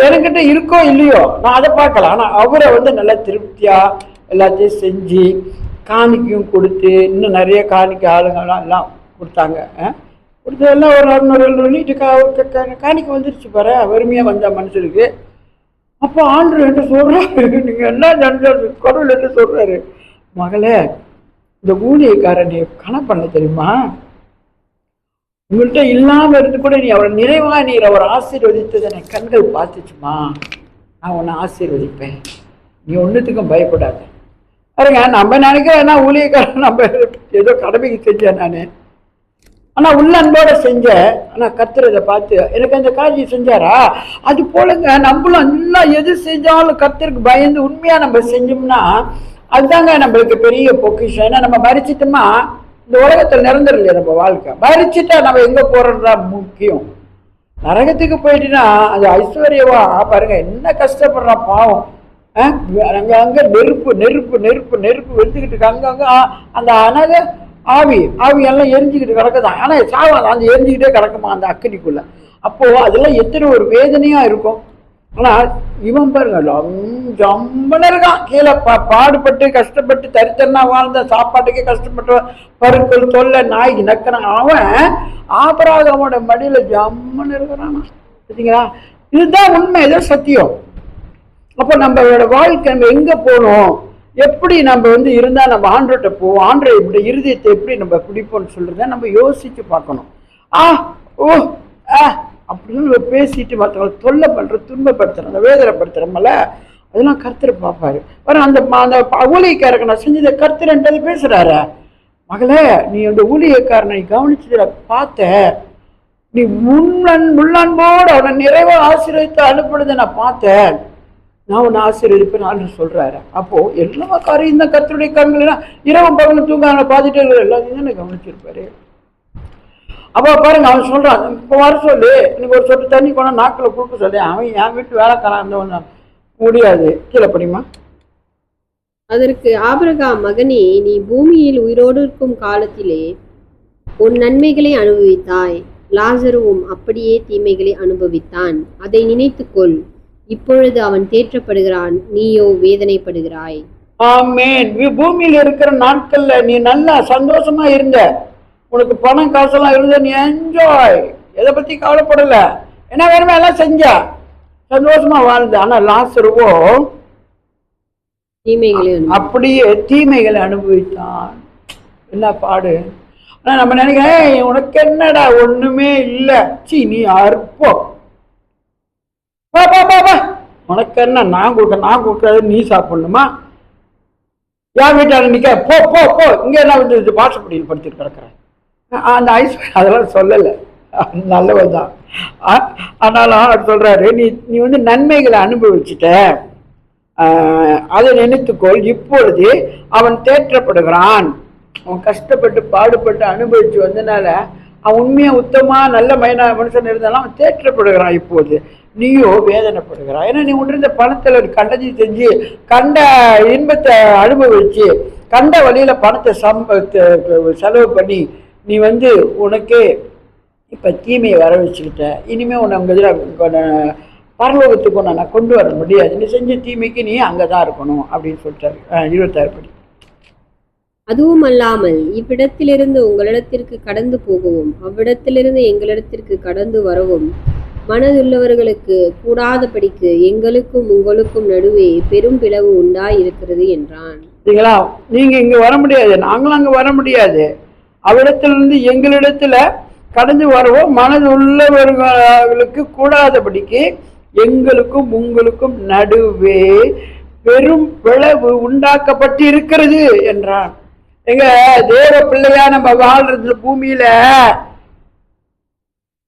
என்கிட்ட இருக்கோ இல்லையோ நான் அதை பார்க்கல. ஆனால் அவரை வந்து நல்லா திருப்தியாக எல்லாத்தையும் செஞ்சு காணிக்கையும் கொடுத்து, இன்னும் நிறைய காணிக்கை ஆளுங்கெல்லாம் எல்லாம் கொடுத்தாங்க. கொடுத்ததெல்லாம் ஒரு 600-700 வீட்டுக்கு காணிக்கை வந்துருச்சு பாரு, வறுமையாக வந்த மனுஷனுக்கு. அப்போ ஆண்டவர் என்ன சொல்றாரு, நீங்க என்ன நினைச்சாரு, கடவுள் என்ன சொல்றாரு, மகளே இந்த ஊழியக்காரன் நீ கணக்கு பண்ண தெரியுமா, உங்கள்கிட்ட இல்லாம இருந்து கூட நீ அவரை நிறைவா நீர் அவர் ஆசீர்வதித்ததை என் கண்கள் பார்த்துச்சுமா, நான் உன்னை ஆசீர்வதிப்பேன், நீ ஒன்றுத்துக்கும் பயப்படாத. பாருங்க, நம்ம நினைக்கிறேன்னா ஊழியக்காரன் நம்ம ஏதோ கடமைக்கு செஞ்சேன் நான், ஆனா உள்ள அன்போட செஞ்சேன். ஆனா கர்த்தர் இதை பார்த்து எனக்கு அந்த காரியம் செஞ்சாரா. அது போலங்க நம்மளும் எல்லாம் எது செஞ்சாலும் கர்த்தருக்கு பயந்து உண்மையா நம்ம செஞ்சோம்னா அதுதாங்க நம்மளுக்கு பெரிய பொக்கிஷம். ஏன்னா நம்ம மறிச்சிட்டோமா இந்த உலகத்தில் நிரந்தரம் இல்லையா நம்ம வாழ்க்கை. மறிச்சிட்டா நம்ம எங்க போறதுதான் முக்கியம். நரகத்துக்கு போயிட்டுன்னா அது ஐஸ்வர்யவா பாருங்க என்ன கஷ்டப்படுறான் பாவம். அங்க நெருப்பு நெருப்பு நெருப்பு நெருப்பு வெந்துக்கிட்டு இருக்கு. அங்கங்க அந்த ஆவி எல்லாம் எரிஞ்சுக்கிட்டு கிடக்குதான். ஆனா சாவாதான், அந்த எரிஞ்சுக்கிட்டே கிடக்குமா அந்த அக்கினிக்குள்ள. அப்போ அதெல்லாம் எத்தனை ஒரு வேதனையா இருக்கும். ஆனா இவன் பாருங்க ஜம்மன இருக்கான் கீழே, பாடுபட்டு கஷ்டப்பட்டு தரித்தனா வாழ்ந்த, சாப்பாட்டுக்கே கஷ்டப்பட்டு பருக்கள் தொல்லை நாய்க்கு நக்கிறான். அவன் ஆபராகமோட மடியில ஜம்மன் இருக்கிறானா. சரிங்களா? இதுதான் உண்மை, இதுதான் சத்தியம். அப்போ நம்மளோட வாழ்க்கை நம்ம எங்க போகணும், எப்படி நம்ம இருந்தா நம்ம ஆண்டோட்ட போவோம், ஆண்டை இப்படி இருதயத்தை எப்படி நம்ம பிடிப்போம்னு சொல்றத நம்ம யோசிச்சு பார்க்கணும். அப்படின்னு பேசிட்டு மற்றவங்களை தொல்லை பண்ற, துன்பப்படுத்துறோம், வேதனைப்படுத்துறோம்ல, அதெல்லாம் கர்த்தர் பார்ப்பாரு. அந்த ஊழியக்காரருக்கு நான் செஞ்சதை கர்த்தர்ன்றது பேசுறாரு. மகளே, நீ அந்த ஊழியக்காரனை கவனிச்சதுல பார்த்த, நீ முள்ளன்போடு அவனை நிறைவா ஆசீர்வதித்து அனுப்புறதை நான் பார்த்தேன், நான் உன்னை ஆசீர்வதிப்பேன் சொல்றாரு. அப்போ எல்லா காரியம் தான் கர்த்தருடைய கண்கள் இரவு பகலும் தூங்க பார்த்துட்டே இருக்கிற எல்லாத்தையும் தான் கவனிச்சிருப்பாரு. அப்போ பாருங்க, அவன் சொல்றான், இப்போ வர சொல்லு, எனக்கு ஒரு சொட்டு தண்ணி கொண்டா நாக்கில் கொடுக்க சொல்லு. அவன் என் வீட்டு வேலைக்காரன் இருந்தவன் முடியாது. கீழே படிமா. அதற்கு ஆபிரகாம், மகனே, நீ பூமியில் உயிரோடு இருக்கும் காலத்திலே உன் நன்மைகளை அனுபவித்தாய், லாசருவும் அப்படியே தீமைகளை அனுபவித்தான். அதை நினைத்துக்கொள். இப்பொழுது அவன் தேற்றப்படுகிறான், நீயோ வேதனைப்படுகிறாய். ஆமென். பூமியில் இருக்கிற நாட்கள்ல நீ நல்லா சந்தோஷமா இருந்த, உனக்கு பணம் காசெல்லாம் இருந்த, நீ என்ஜாய், எதை பத்தி கவலைப்படல, என்ன வேணுமோ எல்லாம் செஞ்ச, சந்தோஷமா வாழ்ந்த. ஆனா லாசருவோ அப்படியே தீமைகளை அனுபவித்தான். என்ன பாடு. ஆனா நம்ம நினைக்கிறேன், உனக்கு என்னடா ஒண்ணுமே இல்ல, சி நீ அற்பம், உனக்கு என்ன, நான் கொடுக்கறது நீ சாப்பிடணுமா, யார் வீட்டால நிக்க, போ போ போ, இங்க என்ன வந்து வாசப்படியில் படுத்துட்டு கிடக்குறேன். அந்த ஐஸ்வர்யா அதெல்லாம் சொல்லலை, நல்லவன் தான். ஆனாலும் அவர் சொல்றாரு, நீ நன்மைகளை அனுபவிச்சுட்ட, அதை நினைத்துக்கொள். இப்பொழுது அவன் தேற்றப்படுகிறான். அவன் கஷ்டப்பட்டு பாடுபட்டு அனுபவிச்சு வந்தனால அவன் உண்மையா உத்தமா நல்ல மனுஷன் இருந்தாலும் அவன் தேற்றப்படுகிறான். இப்போது நீயோ வேதனைப்படுகிறான். ஏன்னா நீ உன்னிருந்த பணத்துல கண்டதி செஞ்சு, கண்ட இன்பத்தை அனுபவிச்சு, கண்ட வழியில பணத்தை செலவு பண்ணி நீ உனக்கே இப்ப தீமையை வர வச்சுக்கிட்ட. இனிமே உன்னை உங்க இதில் பரலோகத்துக்கு உன்னை நான் கொண்டு வர முடியாது, நீ செஞ்ச தீமைக்கு நீ அங்கதான் இருக்கணும் அப்படின்னு சொல்லிட்டாரு. 26 படி. அதுவும் அல்லாமல் இவ்விடத்திலிருந்து உங்களிடத்திற்கு கடந்து போகவும் அவ்விடத்திலிருந்து எங்களிடத்திற்கு கடந்து வரவும் மனதுள்ளவர்களுக்கு கூடாதபடிக்கு எங்களுக்கும் உங்களுக்கும் நடுவே பெரும் பிளவு உண்டாயிருக்கிறது என்றான். சரிங்களா? நீங்க இங்க வர முடியாது, நாங்களும் அங்க வர முடியாது. அவ்விடத்திலிருந்து எங்களிடத்துல கடந்து வரவும் மனது உள்ளவர்களுக்கு கூடாதபடிக்கு எங்களுக்கும் உங்களுக்கும் நடுவே பெரும் பிளவு உண்டாக்கப்பட்டு இருக்கிறது என்றான். எங்க தேவ பிள்ளையா நம்ம வாழ்றது பூமியில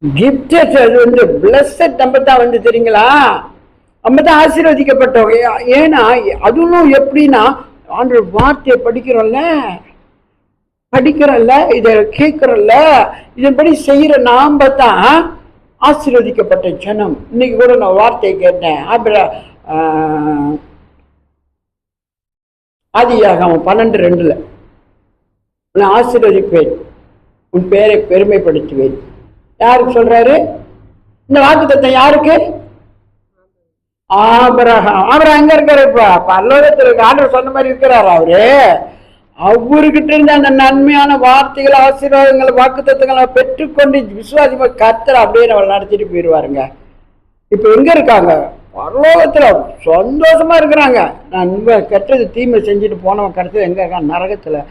கிஃப்டட், அது பிளஸட் நம்ம தான் தெரியுங்களா, நம்ம தான் ஆசீர்வதிக்கப்பட்டோம். ஏன்னா அதுவும் எப்படின்னா, ஆண்டு வார்த்தையை படிக்கிறோம்ல, இதை கேட்கிறோம்ல, இதன்படி செய்யற நாம தான் ஆசீர்வதிக்கப்பட்ட ஜனம். இன்னைக்கு கூட நான் வார்த்தையை கேட்டேன், ஆதியாகமம் 12:2 நான் ஆசீர்வதிப்பேன், உன் பேரை பெருமைப்படுத்துவேன். யாருக்கு சொல்றாரு இந்த வாக்குத்தத்தம்? யாருக்கு? ஆபிரகாம் எங்க இருக்காரு? இப்ப பரலோகத்துல ஆண்டவர் சொன்ன மாதிரி இருக்கிறாரு. அவர்கிட்ட இருந்து அந்த நன்மையான வார்த்தைகள், ஆசீர்வாதங்களை, வாக்குத்தத்தங்களை பெற்றுக்கொண்டு விசுவாசிமா கர்த்தர் அப்படியே நம்ம நடத்திட்டு போயிடுவாருங்க. இப்ப எங்க இருக்காங்க? பரலோகத்துல சந்தோஷமா இருக்கிறாங்க. நான் கெட்டது தீமை செஞ்சுட்டு போனவன் கருத்து எங்க இருக்கான்? நரகத்துல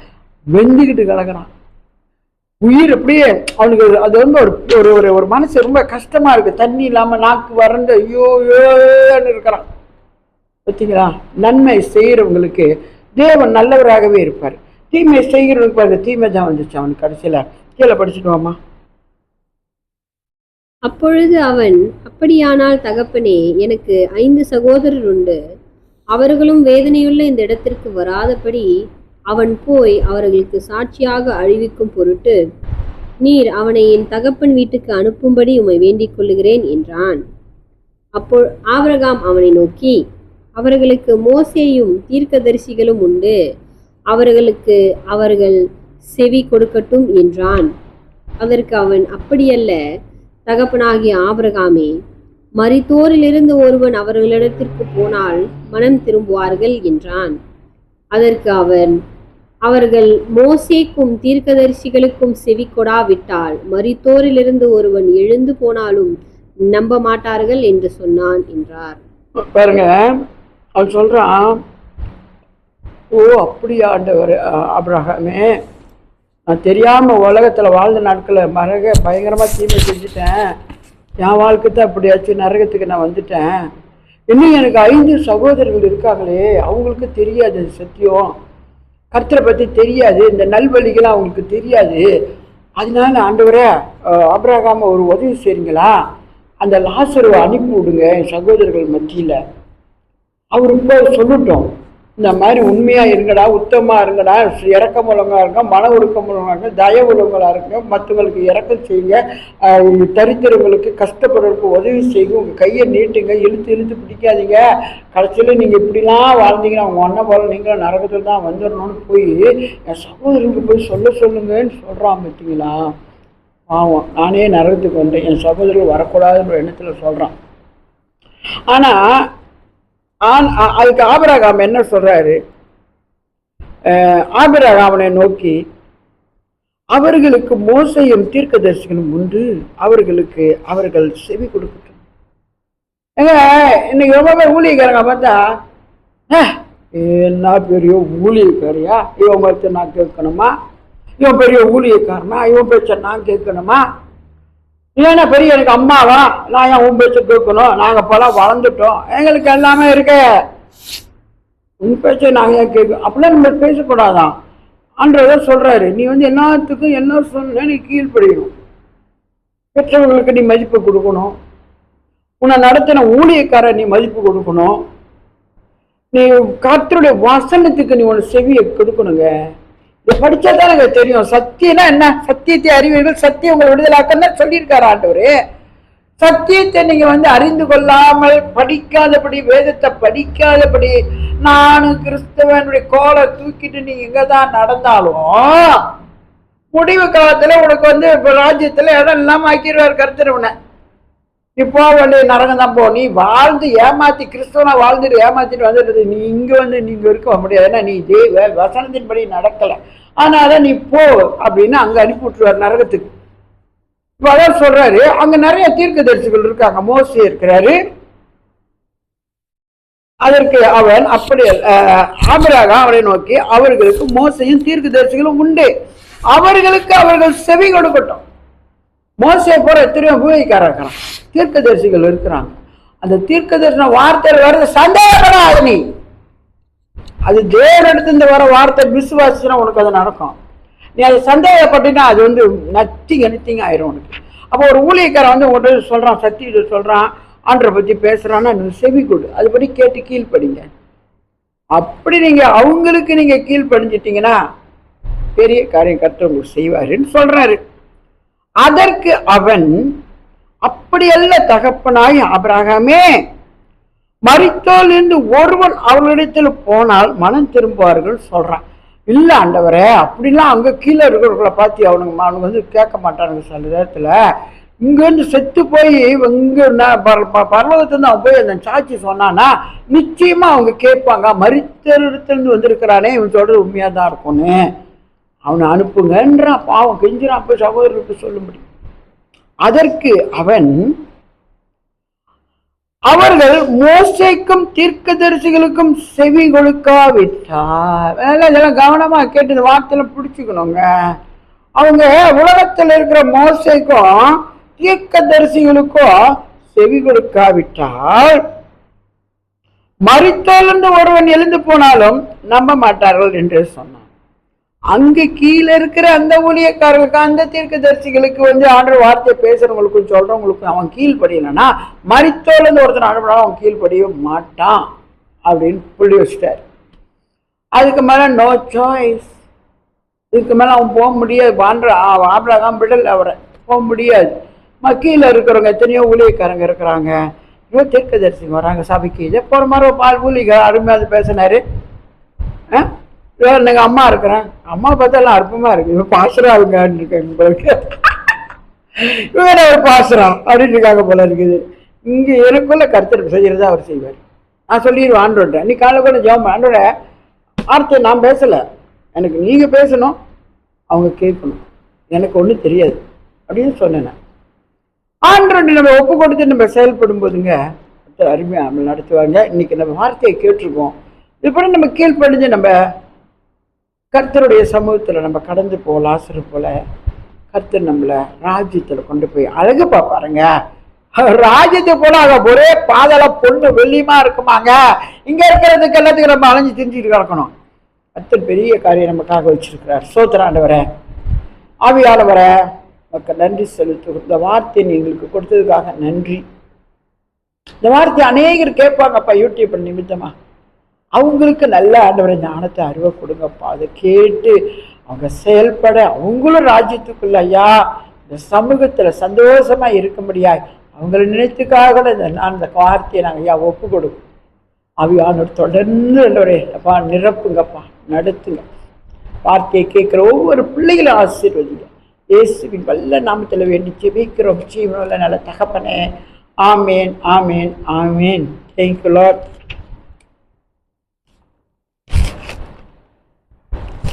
வெந்துக்கிட்டு கிடக்குறான். உயிர் அப்படியே அவனுக்கு அது ஒரு ஒரு ஒரு மனசு ரொம்ப கஷ்டமா இருக்கு. தண்ணி இல்லாம நாக்கு வறண்டு ஐயோன்னு இருக்கிறான். பார்த்தீங்களா? நன்மை செய்யறவங்களுக்கு தேவன் நல்லவராகவே இருப்பார். தீமை செய்கிறவனுக்கு பாருங்க, தீமை தான் வந்துச்சு அவனுக்கு கடைசியில. கீழே படிச்சுட்டுவாமா. அப்பொழுது அவன், அப்படியானால் தகப்பனே, எனக்கு 5 சகோதரர் உண்டு, அவர்களும் வேதனையுள்ள இந்த இடத்திற்கு வராதபடி அவன் போய் அவர்களுக்கு சாட்சியாக அறிவிக்கும் பொருட்டு நீர் அவனை என் தகப்பன் வீட்டுக்கு அனுப்பும்படி உம்மை வேண்டிக் கொள்ளுகிறேன் என்றான். அப்போ ஆபிரகாம் அவனை நோக்கி, அவர்களுக்கு மோசேயும் தீர்க்கதரிசிகளும் உண்டு, அவர்கள் செவி கொடுக்கட்டும் என்றான். அதற்கு அவன், அப்படியல்ல தகப்பனாகிய ஆபிரகாமே, மரித்தோரிலிருந்து ஒருவன் அவர்களிடத்திற்கு போனால் மனம் திரும்புவார்கள் என்றான். அதற்கு அவன், அவர்கள் மோசேக்கும் தீர்க்கதரிசிகளுக்கும் செவி கொடாவிட்டால் மரித்தோரிலிருந்து ஒருவன் எழுந்து போனாலும் நம்ப மாட்டார்கள் என்று சொன்னான் என்றார். பாருங்க, அவன் சொல்றான், ஓ அப்படியா ஆண்டவர் ஆபிரகாமே, நான் தெரியாம உலகத்துல வாழ்ந்த நாட்களை பயங்கரமா தீமை செஞ்சுட்டேன், என் வாழ்க்கை தான் அப்படியாச்சு, நரகத்துக்கு நான் வந்துட்டேன். இன்னும் எனக்கு 5 சகோதரர்கள் இருக்காங்களே, அவங்களுக்கு தெரியாது சத்தியம், கர்த்தரை பத்தி தெரியாது, இந்த நல்வழிகள்லாம் அவங்களுக்கு தெரியாது. அதனால ஆண்டவரே ஆபிரகாம ஒரு உதவி செய்றீங்களா, அந்த லாசருவை அனுப்பி விடுங்க என் சகோதரர்கள் மத்தியில. அவரு போய் சொல்லட்டும், இந்த மாதிரி உண்மையா இருங்கடா, உத்தமா இருங்கடா, இறக்கமுள்ளவங்களா இருங்க, மன ஒழுக்கமுள்ளவங்களா இருங்க, தயவுள்ளவங்களா இருங்க, மற்றவங்களுக்கு இறக்கம் செய்யுங்க, தரித்திரங்களுக்கு கஷ்டப்படுறதுக்கு உதவி செய்யுங்க, உங்க கையை நீட்டுங்க, இழுத்து இழுத்து பிடிக்காதீங்க, கடைசியில நீங்க இப்படிலாம் வாழ்ந்தீங்கன்னா அவங்க ஒன்ன போல நீங்களும் நரகத்தில் தான் வந்துடணும்னு போய் என் சகோதரருக்கு போய் சொல்லுங்கன்னு சொல்றான். பார்த்தீங்களா, பாவம், நானே நரகத்துக்கு வந்தேன், என் சகோதரர்கள் வரக்கூடாதுன்ற எண்ணத்துல சொல்றான். ஆனா அதுக்கு ஆபிரகாம் என்ன சொல்றாரு, ஆபிரகாமனை நோக்கி, அவர்களுக்கு மோசையும் தீர்க்கதரிசிகளும் உண்டு, அவர்கள் செவி கொடுக்கட்டும். ஏங்க இன்னைக்கு ரொம்ப பேர் ஊழியக்காரங்க பார்த்தா, என்ன பெரிய ஊழியக்காரியா, இவன் பேச்ச நான் கேட்கணுமா, இவன் பெரிய ஊழியக்காரனா, இவன் பேச்ச நான் கேட்கணுமா, இல்லைன்னா பெரிய எனக்கு அம்மாவா, நான் ஏன் உன் பேச்ச கேட்கணும், நாங்கள் இப்போலாம் வளர்ந்துட்டோம், எங்களுக்கு எல்லாமே இருக்க, உன் பேச்சை நாங்கள் ஏன் கேட்கணும், அப்படிலாம் நம்ம பேசக்கூடாதான். ஆண்டவர் சொல்றாரு, நீ எல்லாத்துக்கும் என்ன சொன்ன நீ கீழ்ப்படியணும், பெற்றவர்களுக்கு நீ மதிப்பு கொடுக்கணும், உன்னை நடத்தின ஊழியக்கார நீ மதிப்பு கொடுக்கணும், நீ கர்த்தருடைய வசனத்துக்கு நீ உன் செவியை கொடுக்கணுங்க. இதை படிச்சா தான் எனக்கு தெரியும், சத்தியம்னா என்ன, சத்தியத்தை அறிவீர்கள், சத்தியம் உங்களை விடுதலாக்கன்னு சொல்லியிருக்காரு ஆண்டவரு. சத்தியத்தை நீங்க அறிந்து கொள்ளாமல் படிக்காதபடி, வேதத்தை படிக்காதபடி, நானும் கிறிஸ்தவனுடைய கோலை தூக்கிட்டு நீங்க எங்கதான் நடந்தாலும் முடிவு காலத்துல உனக்கு இப்ப ராஜ்யத்துல இடம் இல்லாம ஆக்கிடுவாரு கர்த்தர். உன்னை நீ போக வேண்டிய நரகம் தான் போ, நீ வாழ்ந்து ஏமாத்தி கிறிஸ்தவனா வாழ்ந்துட்டு ஏமாத்திட்டு வந்துடுறது, நீ இங்க நீங்க இருக்க முடியாது, ஏன்னா நீ வசனத்தின்படி நடக்கல, அதனால நீ போ அப்படின்னு அங்க அனுப்பி விட்டுருவார் நரகத்துக்கு. இப்ப அதான் சொல்றாரு, அங்க நிறைய தீர்க்கதரிசிகள் இருக்காங்க, மோசே இருக்கிறாரு. அதற்கு அவன் அப்படி ஆபிரகாம் அவரை நோக்கி, அவர்களுக்கு மோசையும் தீர்க்கதரிசிகளும் உண்டு, அவர்கள் செவி கொடுக்கட்டும். மோசே போற எத்தனையோ ஊழியக்காரன் தீர்க்கதரிசிகள் இருக்கிறாங்க, அந்த தீர்க்கதரிசன வார்த்தையில் வர்றது சந்தேகப்படாத நீ, அது தேவனிடத்துல வர வார்த்தை விசுவாசிச்சுனா உனக்கு அது நடக்கும். நீ அதை சந்தேகப்பட்டினா அது நத்திங் ஆயிரும் உனக்கு. அப்போ ஒரு ஊழியக்காரன் உங்கள்கிட்ட சொல்றான், சத்தியத்தை சொல்றான், ஆண்டரை பத்தி பேசுறான்னா நீ செவி கொடு, அதுபடி கேட்டு கீழ்படிங்க. அப்படி நீங்க அவங்களுக்கு நீங்க கீழ்படிஞ்சிட்டீங்கன்னா பெரிய காரியம் கர்த்தர் உங்களுக்கு செய்வாருன்னு சொல்றாரு. அதற்கு அவன், அப்படியல்ல தகப்பனாய் ஆபிரகாமே, மரித்தோல் என்று ஒருவன் அவர்களிடத்தில் போனால் மனம் திரும்புவார்கள் சொல்றான். இல்ல ஆண்டவரே, அப்படிலாம் அங்க கீழே இருக்கிறவர்களை பார்த்து அவனுங்க கேட்க மாட்டானுங்க. சில நேரத்துல இங்க செத்து போய் இங்க பரலோகத்திலிருந்து அவன் போய் அந்த சாட்சி சொன்னானா நிச்சயமா அவங்க கேட்பாங்க, மரித்தோரிடத்திலிருந்து வந்திருக்கிறானே, இவன் சொல்றது உண்மையா தான் இருக்கும்னு, அவனை அனுப்புங்கன்றான். பாவம் கெஞ்சிரான் போய் சகோதரருக்கு சொல்லும்படி. அதற்கு அவன், அவர்கள் மோசேக்கும் தீர்க்கதரிசிகளுக்கும் செவி கொடுக்காவிட்டார். இதெல்லாம் கவனமா கேட்டு வார்த்தையில பிடிச்சுக்கணுங்க. அவங்க உலகத்தில் இருக்கிற மோசேக்கும் தீர்க்கதரிசிகளுக்கும் செவி கொடுக்காவிட்டால் மரித்தோலிருந்து ஒருவன் எழுந்து போனாலும் நம்ப மாட்டார்கள் என்று சொன்னான். அங்கு கீழே இருக்கிற அந்த ஊழியக்காரர்களுக்கு, அந்த தீர்க்கதரிசிகளுக்கு ஆண்டவர் வார்த்தை பேசுறவங்களுக்கும் சொல்றவங்களுக்கும் அவன் கீழ்படியலன்னா மரித்தோலிருந்து ஒருத்தர் அனுப்பினாலும் அவன் கீழ்படிய மாட்டான் அப்படின்னு புள்ளி வச்சுட்டார். அதுக்கு மேல நோ சாய்ஸ், இதுக்கு மேல அவன் போக முடியாது. ஆபிரகாம் விடல் அவரை போக முடியாது. கீழே இருக்கிறவங்க எத்தனையோ ஊழியக்காரங்க இருக்கிறாங்க, தீர்க்கதரிசி வராங்க சபைக்கு. இதை போற மாதிரி பால் ஊழியர் அருமையாக பேசினாரு. எனக்கு அம்மா இருக்கிறேன், அம்மா பார்த்தாலும் அற்பமா இருக்கு, இவன் பாசுரம் ஆகுங்கன்னு இருக்காங்க போல இருக்கு, இவன் ஒரு பாசுரம் அப்படின்னு இருக்காங்க போல இருக்குது. இங்கே எனக்குள்ள கர்த்தர் செய்யறத அவர் செய்வார். நான் சொல்லிடுவேன் ஆண்டோட, நீ காலை கூட ஜெபம் ஆண்டோட வார்த்தை நான் பேசலை, எனக்கு நீங்கள் பேசணும், அவங்க கேட்கணும், எனக்கு ஒன்றும் தெரியாது அப்படின்னு சொன்னேன். ஆண்டோட நம்ம ஒப்பு கொடுத்து நம்ம செயல்படும் போதுங்க அருமையாக நம்ம நடத்துவாங்க. இன்னைக்கு நம்ம வார்த்தையை கேட்டிருக்கோம், இப்படி நம்ம கீழ்ப்படிஞ்சு நம்ம கர்த்தருடைய சமூகத்தில் நம்ம கடந்து போகலாம். லாசரு போல கர்த்தர் நம்மளை ராஜ்யத்தில் கொண்டு போய் அழகு பார்ப்பாருங்க. ராஜ்யத்தை போல ஒரே பாதாள பொண்ணு வெள்ளியமா இருக்குமாங்க. இங்க இருக்கிறதுக்கு எல்லாத்துக்கும் நம்ம அலைஞ்சு திரிஞ்சுட்டு கிடக்கணும். கர்த்தர் பெரிய காரியம் நமக்காக வச்சிருக்கிறார். சோத்திராண்டவரே, ஆவியானவரே, மக்கள் நன்றி செலுத்து. இந்த வார்த்தை எங்களுக்கு கொடுத்ததுக்காக நன்றி. இந்த வார்த்தை அநேகர் கேட்பாங்கப்பா யூடியூப் நிமித்தமா, அவங்களுக்கு நல்ல ஆண்டவரை ஞானத்தை அறிவை கொடுங்கப்பா. அதை கேட்டு அவங்க செயல்பட அவங்களும் ராஜ்யத்துக்குள்ள ஐயா இந்த சமூகத்துல சந்தோஷமா இருக்க முடியாது. அவங்களை நினைத்துக்காக நான் இந்த வார்த்தையை நாங்கள் ஐயா ஒப்பு கொடுக்கும். அவியானோட தொடர்ந்து அப்பா நிரப்புங்கப்பா, நடத்துங்க. வார்த்தையை கேட்குற ஒவ்வொரு பிள்ளைகளும் ஆசீர்வதிங்க. இயேசுவின் வல்ல நாமத்தில் வேண்டி ஜெபிக்கிறோம் ஜீவனுள்ள நல்ல தகப்பனே. ஆமேன், ஆமேன், ஆமேன். Thank you Lord.